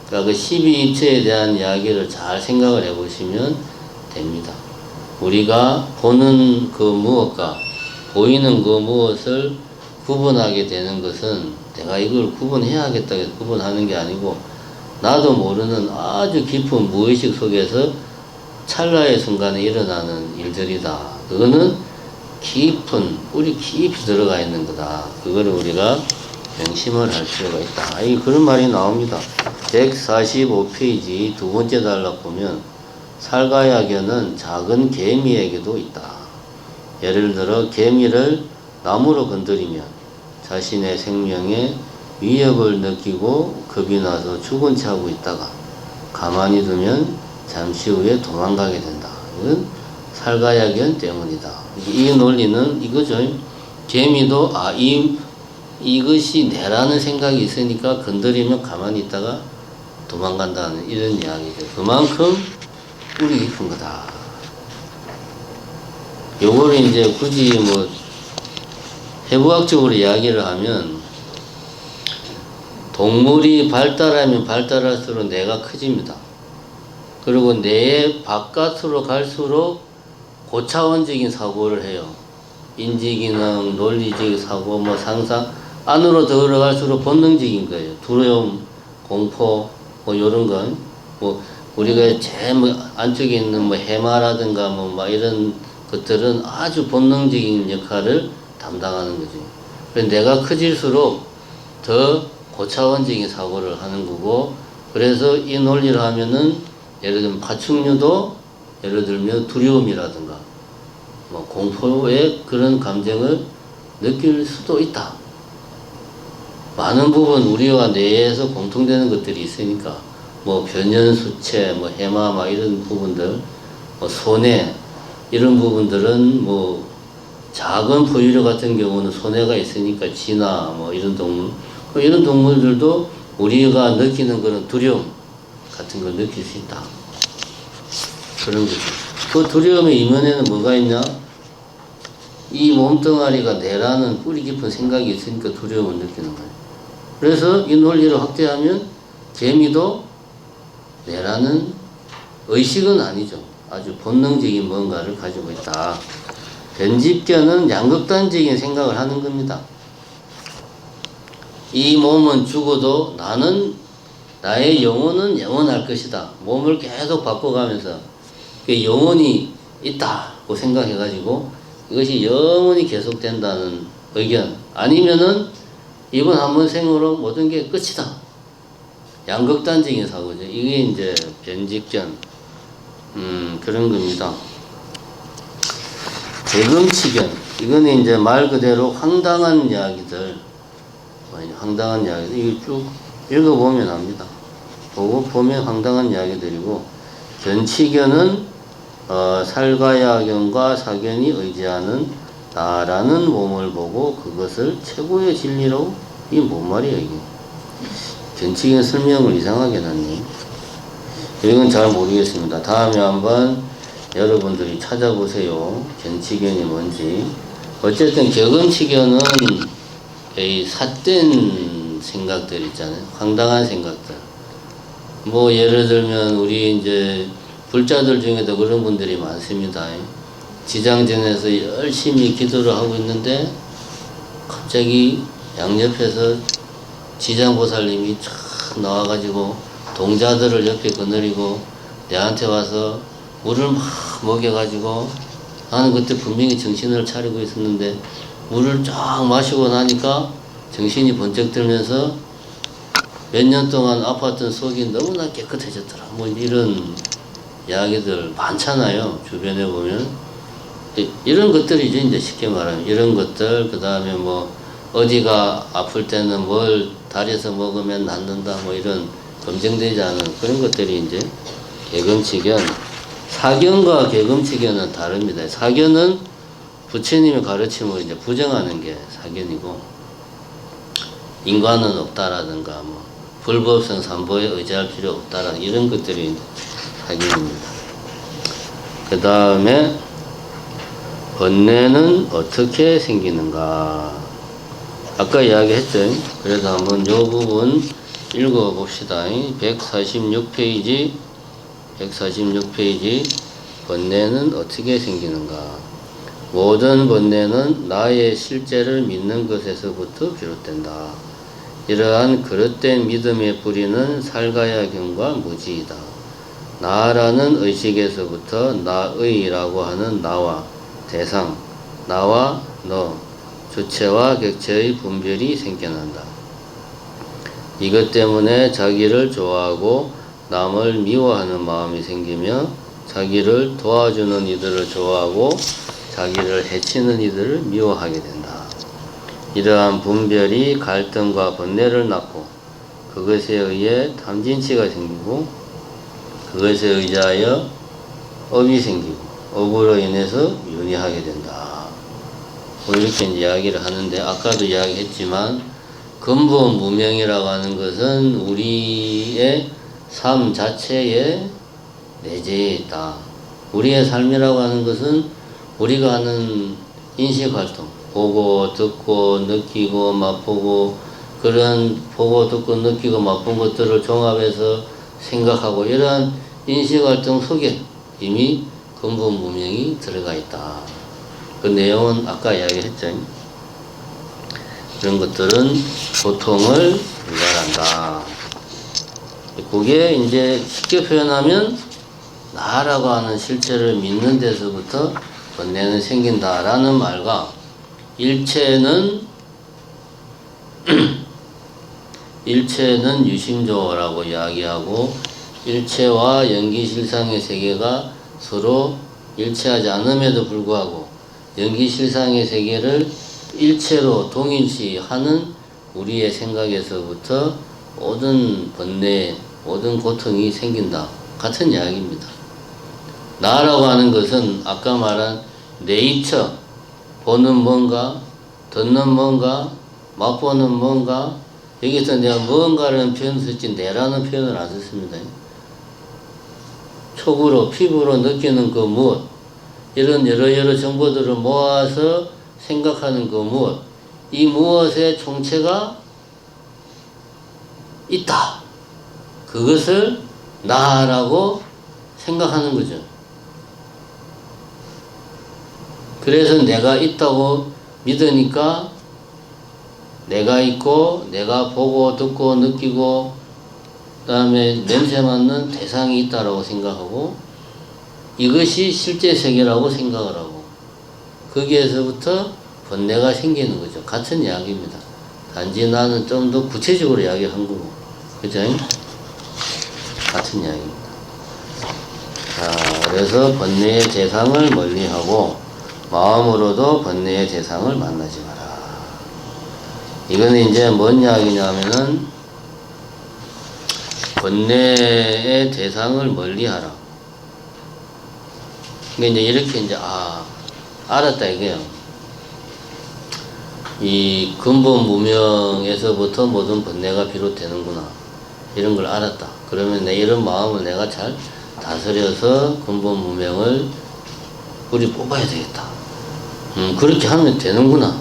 Speaker 1: 그러니까 그 12입체에 대한 이야기를 잘 생각을 해보시면 됩니다. 우리가 보는 그 무엇과 보이는 그 무엇을 구분하게 되는 것은 내가 이걸 구분해야겠다 해서 구분하는 게 아니고 나도 모르는 아주 깊은 무의식 속에서 찰나의 순간에 일어나는 일들이다. 그거는 뿌리 깊이 들어가 있는 거다. 그거를 우리가 명심을 할 필요가 있다. 그런 말이 나옵니다. 145페이지 두 번째 단락 보면 살가야견은 작은 개미에게도 있다. 예를 들어 개미를 나무로 건드리면 자신의 생명에 위협을 느끼고 겁이 나서 죽은 채 하고 있다가 가만히 두면 잠시 후에 도망가게 된다. 이건 살가야견 때문이다. 이 논리는 이거죠. 개미도 이것이 내라는 생각이 있으니까 건드리면 가만히 있다가 도망간다는 이런 이야기죠. 그만큼 뿌리 깊은 거다. 요거를 이제 굳이 뭐 해부학적으로 이야기를 하면 동물이 발달하면 발달할수록 뇌가 커집니다. 그리고 뇌의 바깥으로 갈수록 고차원적인 사고를 해요. 인지기능, 논리적 사고, 뭐 상상 안으로 들어갈수록 본능적인 거예요. 두려움, 공포, 뭐 요런 건 뭐 우리가 제일 안쪽에 있는 뭐 해마라든가 뭐 막 이런 것들은 아주 본능적인 역할을 담당하는 거죠. 그래서 내가 커질수록 더 고차원적인 사고를 하는 거고, 그래서 이 논리를 하면은 예를 들면 파충류도 예를 들면 두려움이라든가 뭐 공포의 그런 감정을 느낄 수도 있다. 많은 부분 우리와 뇌에서 공통되는 것들이 있으니까 뭐 변연수체, 뭐 해마, 막 이런 부분들, 뭐 소뇌 이런 부분들은 뭐 작은 포유류 같은 경우는 소뇌가 있으니까 쥐나 뭐 이런 동물, 이런 동물들도 우리가 느끼는 그런 두려움 같은 걸 느낄 수 있다. 그런 거죠. 그 두려움의 이면에는 뭐가 있냐? 이 몸뚱아리가 내라는 뿌리 깊은 생각이 있으니까 두려움을 느끼는 거예요. 그래서 이 논리를 확대하면 개미도 내라는 의식은 아니죠. 아주 본능적인 뭔가를 가지고 있다. 변집견은 양극단적인 생각을 하는 겁니다. 이 몸은 죽어도 나의 영혼은 영원할 것이다. 몸을 계속 바꿔가면서 그 영혼이 있다고 생각해가지고 이것이 영원히 계속된다는 의견. 아니면은 이번 한 번 생으로 모든 게 끝이다. 양극단적인 사고죠. 이게 이제 변직견. 그런 겁니다. 대금치견. 이거는 이제 말 그대로 황당한 이야기들. 황당한 이야기들. 이거 쭉 읽어보면 압니다. 보면 황당한 이야기들이고, 견치견은 살가야견과 사견이 의지하는 나라는 몸을 보고 그것을 최고의 진리로, 이게 뭔 말이야 이게. 견치견 설명을 이상하게 해놨네. 이건 잘 모르겠습니다. 다음에 한번 여러분들이 찾아보세요. 견치견이 뭔지. 어쨌든 격음치견은 이 삿된 생각들 있잖아요. 황당한 생각들. 뭐 예를 들면 우리 이제 불자들 중에도 그런 분들이 많습니다. 지장전에서 열심히 기도를 하고 있는데 갑자기 양옆에서 지장보살님이 촥 나와가지고 동자들을 옆에 거느리고 내한테 와서 물을 막 먹여가지고, 나는 그때 분명히 정신을 차리고 있었는데 물을 쫙 마시고 나니까 정신이 번쩍 들면서 몇 년 동안 아팠던 속이 너무나 깨끗해졌더라. 뭐 이런 이야기들 많잖아요. 주변에 보면. 이런 것들이죠. 이제 쉽게 말하면. 이런 것들, 그 다음에 뭐 어디가 아플 때는 뭘 다려서 먹으면 낫는다. 뭐 이런 검증되지 않은 그런 것들이 이제 개금치견. 사견과 개금치견은 다릅니다. 사견은 부처님의 가르침을 이제 부정하는 게 사견이고, 인과는 없다라든가 뭐 불법성 삼보에 의지할 필요 없다라는 이런 것들이 사견입니다. 그 다음에 번뇌는 어떻게 생기는가? 아까 이야기했죠. 그래서 한번 요 부분 읽어봅시다. 146페이지 번뇌는 어떻게 생기는가? 모든 번뇌는 나의 실제를 믿는 것에서부터 비롯된다. 이러한 그릇된 믿음의 뿌리는 살가야경과 무지이다. 나라는 의식에서부터 나의라고 하는 나와 대상, 나와 너, 주체와 객체의 분별이 생겨난다. 이것 때문에 자기를 좋아하고 남을 미워하는 마음이 생기며 자기를 도와주는 이들을 좋아하고 자기를 해치는 이들을 미워하게 된다. 이러한 분별이 갈등과 번뇌를 낳고 그것에 의해 탐진치가 생기고 그것에 의지하여 업이 생기고 업으로 인해서 윤회하게 된다. 뭐 이렇게 이야기를 하는데, 아까도 이야기했지만 근본 무명이라고 하는 것은 우리의 삶 자체에 내재해 있다. 우리의 삶이라고 하는 것은 우리가 하는 인식활동, 보고 듣고 느끼고 맛보고, 그런 보고 듣고 느끼고 맛본 것들을 종합해서 생각하고, 이러한 인식활동 속에 이미 근본 무명이 들어가 있다. 그 내용은 아까 이야기했죠. 그런 것들은 고통을 유발한다. 그게 이제 쉽게 표현하면 나라고 하는 실체를 믿는 데서부터 번뇌는 생긴다라는 말과, 일체는 유심조라고 이야기하고, 일체와 연기실상의 세계가 서로 일체하지 않음에도 불구하고 연기실상의 세계를 일체로 동일시하는 우리의 생각에서부터 모든 번뇌, 모든 고통이 생긴다. 같은 이야기입니다. 나라고 하는 것은 아까 말한 네이처, 보는 뭔가, 듣는 뭔가, 맛보는 뭔가, 여기서 내가 뭔가라는 표현을 썼지 내라는 표현을 안 썼습니다. 촉으로 피부로 느끼는 그 무엇, 이런 여러 정보들을 모아서 생각하는 그 무엇, 이 무엇의 총체가 있다. 그것을 나라고 생각하는 거죠. 그래서 내가 있다고 믿으니까 내가 있고 내가 보고 듣고 느끼고 그 다음에 냄새 맡는 대상이 있다라고 생각하고 이것이 실제 세계라고 생각을 하고 거기에서부터 번뇌가 생기는 거죠. 같은 이야기입니다. 단지 나는 좀 더 구체적으로 이야기한 거고 그죠? 같은 이야기입니다. 자, 그래서 번뇌의 대상을 멀리하고 마음으로도 번뇌의 대상을 만나지 마라. 이거는 이제 뭔 이야기냐면은 번뇌의 대상을 멀리하라. 그러니까 이제 이렇게 이제 알았다 이게요. 이 근본 무명에서부터 모든 번뇌가 비롯되는구나. 이런 걸 알았다. 그러면 내 이런 마음을 내가 잘 다스려서 근본 무명을 우리 뽑아야 되겠다. 그렇게 하면 되는구나.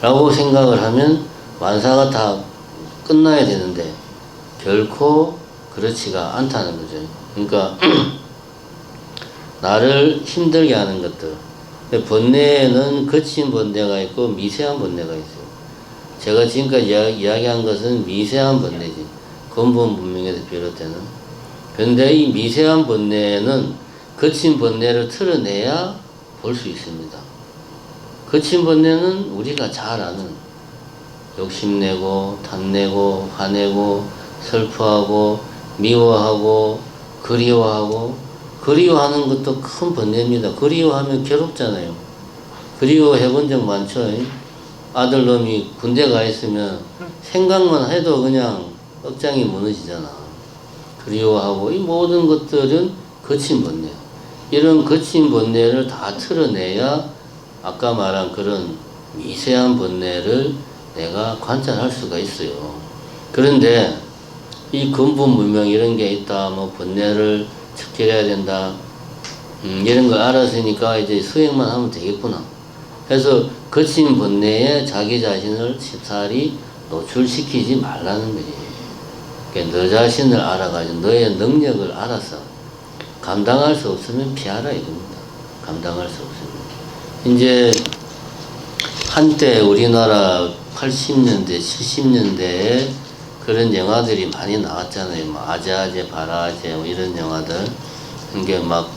Speaker 1: 라고 생각을 하면 만사가 다 끝나야 되는데 결코 그렇지가 않다는 거죠. 그러니까 나를 힘들게 하는 것들. 번뇌에는 거친 번뇌가 있고 미세한 번뇌가 있어요. 제가 지금까지 이야기한 것은 미세한 번뇌지. 근본 문명에서 비롯되는. 그런데 이 미세한 번뇌는 거친 번뇌를 틀어내야 볼 수 있습니다. 거친 번뇌는 우리가 잘 아는 욕심내고 탐내고 화내고 슬퍼하고 미워하고 그리워하는 것도 큰 번뇌입니다. 그리워하면 괴롭잖아요. 그리워해본 적 많죠. 아들놈이 군대 가 있으면 생각만 해도 그냥 억장이 무너지잖아. 그리워하고 이 모든 것들은 거친 번뇌. 이런 거친 번뇌를 다 틀어내야 아까 말한 그런 미세한 번뇌를 내가 관찰할 수가 있어요. 그런데 이 근본 문명 이런 게 있다, 뭐 번뇌를 척결해야 된다, 이런 걸 알았으니까 이제 수행만 하면 되겠구나. 그래서 거친 번뇌에 자기 자신을 쉽사리 노출시키지 말라는 거지. 그러니까 너 자신을 알아가지고 너의 능력을 알아서 감당할 수 없으면 피하라 이겁니다. 감당할 수 없으면. 이제 한때 우리나라 80년대, 70년대에 그런 영화들이 많이 나왔잖아요. 뭐 아재아재 바라아재 뭐 이런 영화들. 이게 막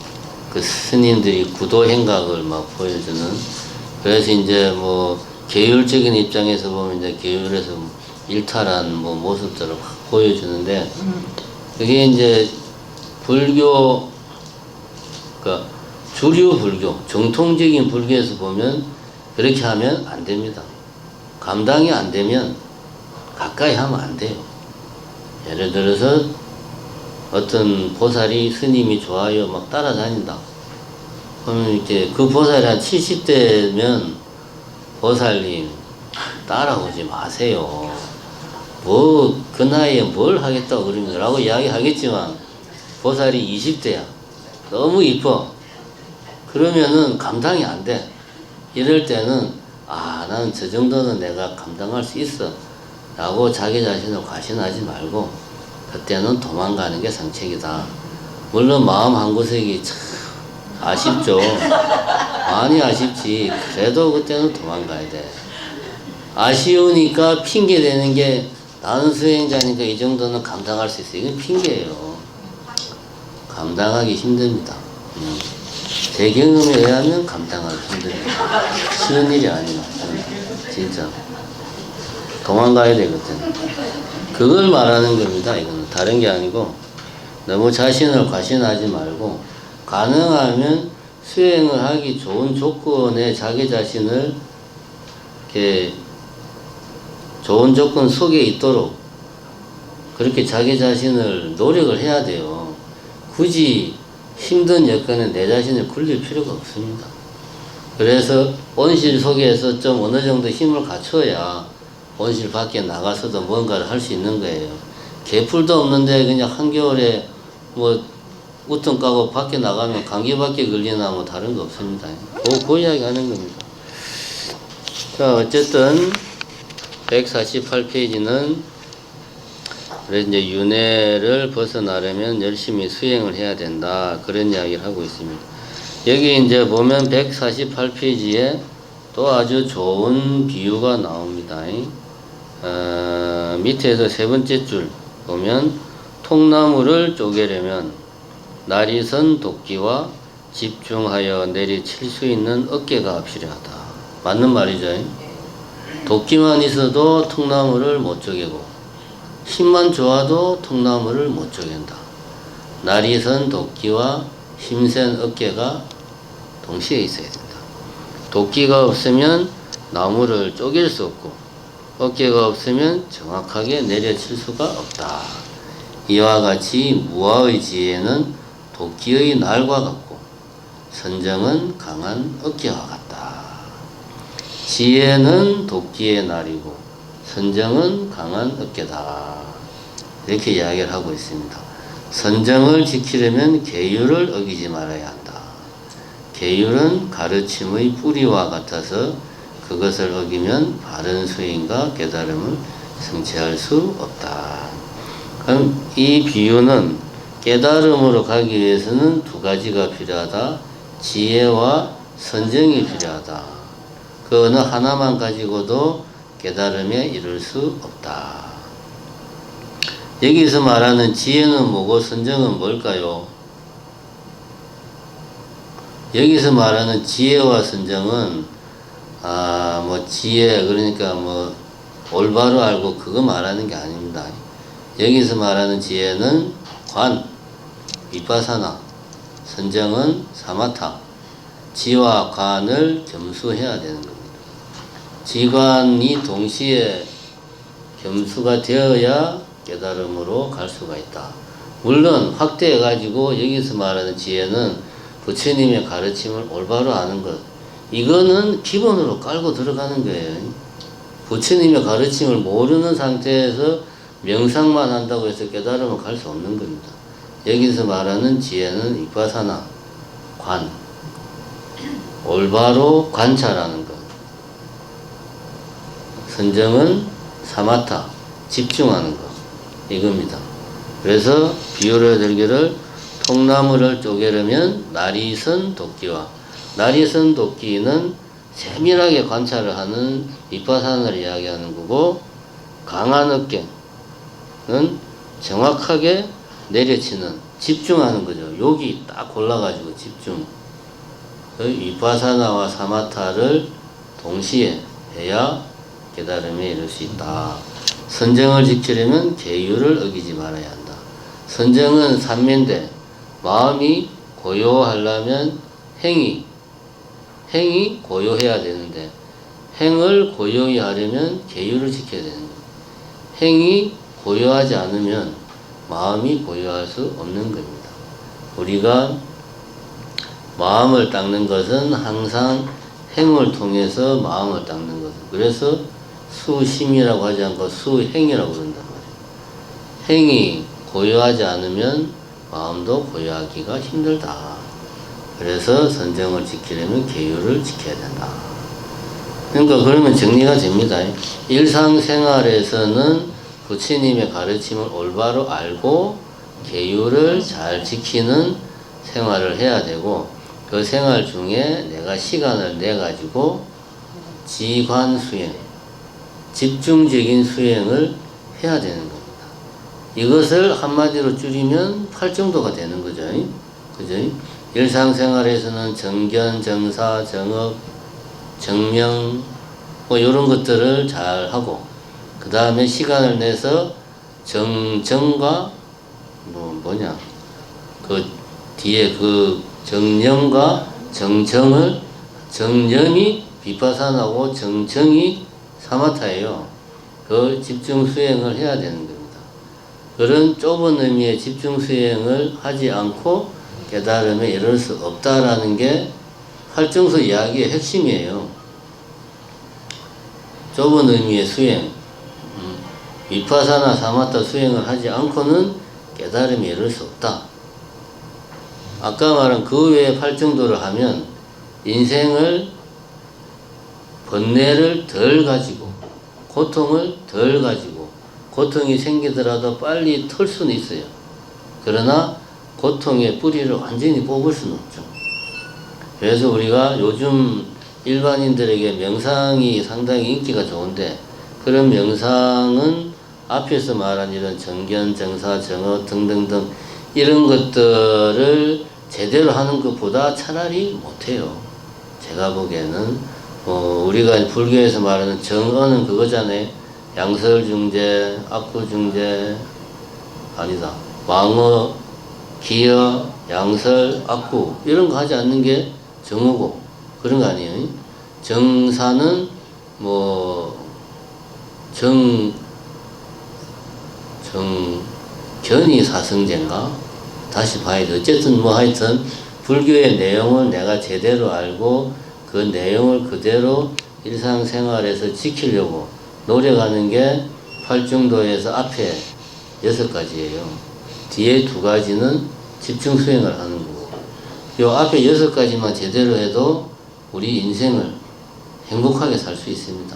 Speaker 1: 그 스님들이 구도 행각을 막 보여주는. 그래서 이제 뭐 계율적인 입장에서 보면 이제 계율에서 일탈한 뭐 모습들을 확 보여주는데 그게 이제 불교, 그러니까 주류 불교, 정통적인 불교에서 보면 그렇게 하면 안 됩니다. 감당이 안 되면 가까이 하면 안 돼요. 예를 들어서 어떤 보살이 스님이 좋아요 막 따라다닌다. 그러면 이제 그 보살이 한 70대면 보살님 따라오지 마세요. 뭐 그 나이에 뭘 하겠다고 그러는 라고 이야기 하겠지만 보살이 20대야. 너무 이뻐. 그러면은 감당이 안 돼. 이럴 때는 나는 저 정도는 내가 감당할 수 있어 라고 자기 자신을 과신하지 말고 그때는 도망가는 게 상책이다. 물론 마음 한구석이 참 아쉽죠. 많이 아쉽지. 그래도 그때는 도망가야 돼. 아쉬우니까 핑계 대는 게 나는 수행자니까 이 정도는 감당할 수 있어. 이건 핑계예요. 감당하기 힘듭니다. 제 경험에 의하면 감당하기 힘듭니다. 쉬운 일이 아니에요. 진짜. 도망가야 되거든. 그걸 말하는 겁니다. 이거는 다른 게 아니고 너무 자신을 과신하지 말고 가능하면 수행을 하기 좋은 조건에 자기 자신을 이렇게 좋은 조건 속에 있도록 그렇게 자기 자신을 노력을 해야 돼요. 굳이 힘든 여건에 내 자신을 굴릴 필요가 없습니다. 그래서 온실 속에서 좀 어느 정도 힘을 갖춰야 온실 밖에 나가서도 뭔가를 할 수 있는 거예요. 개풀도 없는데 그냥 한겨울에 뭐 우통 까고 밖에 나가면 감기밖에 걸리나 뭐 다른 거 없습니다. 그 이야기 하는 겁니다. 자, 어쨌든 148페이지는 그래서 이제 윤회를 벗어나려면 열심히 수행을 해야 된다. 그런 이야기를 하고 있습니다. 여기 이제 보면 148페이지에 또 아주 좋은 비유가 나옵니다. 밑에서 세 번째 줄 보면 통나무를 쪼개려면 날이 선 도끼와 집중하여 내리칠 수 있는 어깨가 필요하다. 맞는 말이죠. 도끼만 있어도 통나무를 못 쪼개고 힘만 좋아도 통나무를 못 쪼갠다. 날이 선 도끼와 힘센 어깨가 동시에 있어야 된다. 도끼가 없으면 나무를 쪼갤 수 없고 어깨가 없으면 정확하게 내려칠 수가 없다. 이와 같이 무아의 지혜는 도끼의 날과 같고 선정은 강한 어깨와 같다. 지혜는 도끼의 날이고 선정은 강한 어깨다. 이렇게 이야기를 하고 있습니다. 선정을 지키려면 계율을 어기지 말아야 한다. 계율은 가르침의 뿌리와 같아서 그것을 어기면 바른 수행과 깨달음을 성취할 수 없다. 그럼 이 비유는 깨달음으로 가기 위해서는 두 가지가 필요하다. 지혜와 선정이 필요하다. 그 어느 하나만 가지고도 깨달음에 이를 수 없다. 여기서 말하는 지혜는 뭐고 선정은 뭘까요? 여기서 말하는 지혜와 선정은 뭐 지혜 그러니까 뭐 올바로 알고 그거 말하는 게 아닙니다. 여기서 말하는 지혜는 관, 비파사나, 선정은 사마타, 지와 관을 겸수해야 되는 겁니다. 지관이 동시에 겸수가 되어야 깨달음으로 갈 수가 있다. 물론 확대해 가지고 여기서 말하는 지혜는 부처님의 가르침을 올바로 아는 것, 이거는 기본으로 깔고 들어가는 거예요. 부처님의 가르침을 모르는 상태에서 명상만 한다고 해서 깨달음을 갈 수 없는 겁니다. 여기서 말하는 지혜는 이파사나, 관, 올바로 관찰하는 것. 선정은 사마타, 집중하는 것. 이겁니다. 그래서 비유를 들기를 통나무를 쪼개려면 날이 선 도끼와, 날이 선 도끼는 세밀하게 관찰을 하는 비파사나를 이야기하는 거고, 강한 어깨는 정확하게 내려치는, 집중하는 거죠. 여기 딱 골라가지고 집중. 비파사나와 사마타를 동시에 해야 깨달음에 이를 수 있다. 선정을 지키려면 계율을 어기지 말아야 한다. 선정은 삼면대, 마음이 고요하려면 행이 고요해야 되는데 행을 고요히 하려면 계율을 지켜야 되는 거예요. 행이 고요하지 않으면 마음이 고요할 수 없는 겁니다. 우리가 마음을 닦는 것은 항상 행을 통해서 마음을 닦는 거죠. 그래서 수심이라고 하지 않고 수행이라고 그런단 말이에요. 행이 고요하지 않으면 마음도 고요하기가 힘들다. 그래서 선정을 지키려면 계율을 지켜야 된다. 그러니까 그러면 정리가 됩니다. 일상생활에서는 부처님의 가르침을 올바로 알고 계율을 잘 지키는 생활을 해야 되고, 그 생활 중에 내가 시간을 내 가지고 지관 수행, 집중적인 수행을 해야 되는 겁니다. 이것을 한마디로 줄이면 8정도가 되는 거죠. 그죠? 일상생활에서는 정견, 정사, 정업, 정명 뭐 이런 것들을 잘 하고, 그 다음에 시간을 내서 정정과 그 뒤에 그 정념과 정정을, 정념이 비파사나고 정정이 사마타예요. 그 집중 수행을 해야 되는 겁니다. 그런 좁은 의미의 집중 수행을 하지 않고 깨달음에 이를 수 없다라는 게 활정서 이야기의 핵심이에요. 좁은 의미의 수행, 비파사나 사마타 수행을 하지 않고는 깨달음에 이를 수 없다. 아까 말한 그 외에 팔정도를 하면 인생을 번뇌를 덜 가지고 고통을 덜 가지고 고통이 생기더라도 빨리 털 수는 있어요. 그러나 고통의 뿌리를 완전히 뽑을 수는 없죠. 그래서 우리가 요즘 일반인들에게 명상이 상당히 인기가 좋은데 그런 명상은 앞에서 말한 이런 정견, 정사, 정어 등등등 이런 것들을 제대로 하는 것보다 차라리 못해요. 제가 보기에는 우리가 불교에서 말하는 정어는 그거잖아요. 양설중재, 악구중재 아니다. 왕어, 기어, 양설, 악구 이런 거 하지 않는 게 정어고 그런 거 아니에요. 정사는 견이 사성제인가? 다시 봐야 돼. 어쨌든 하여튼 불교의 내용을 내가 제대로 알고 그 내용을 그대로 일상생활에서 지키려고 노력하는 게 팔중도에서 앞에 6가지예요. 뒤에 2가지는 집중 수행을 하는 거고 요 앞에 6가지만 제대로 해도 우리 인생을 행복하게 살 수 있습니다.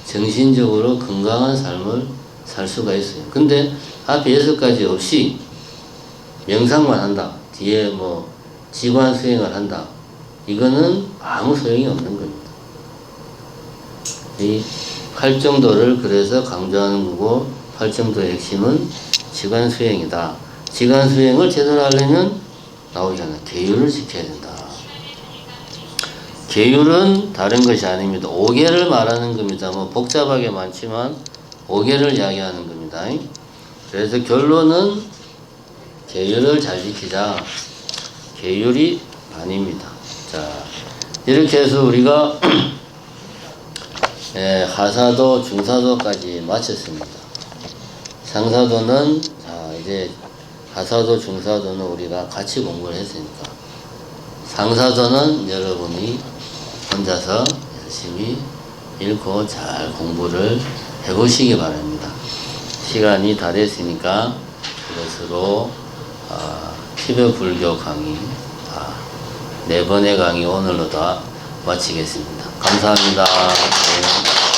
Speaker 1: 정신적으로 건강한 삶을 살 수가 있어요. 근데 앞에 6가지 없이 명상만 한다. 뒤에 지관 수행을 한다. 이거는 아무 소용이 없는 겁니다. 이 팔정도를 그래서 강조하는 거고 팔정도의 핵심은 지관 수행이다. 지관 수행을 제대로 하려면 나오잖아요. 계율을 지켜야 된다. 계율은 다른 것이 아닙니다. 5계를 말하는 겁니다. 복잡하게 많지만 5계를 이야기하는 겁니다. 그래서 결론은 계율을 잘 지키자. 계율이 아닙니다. 자, 이렇게 해서 우리가 하사도, 중사도까지 마쳤습니다. 상사도는 이제 하사도, 중사도는 우리가 같이 공부를 했으니까 상사도는 여러분이 혼자서 열심히 읽고 잘 공부를 해보시기 바랍니다. 시간이 다 됐으니까 이것으로 티베불교 강의 4번의 강의 오늘로 다 마치겠습니다. 감사합니다. 네.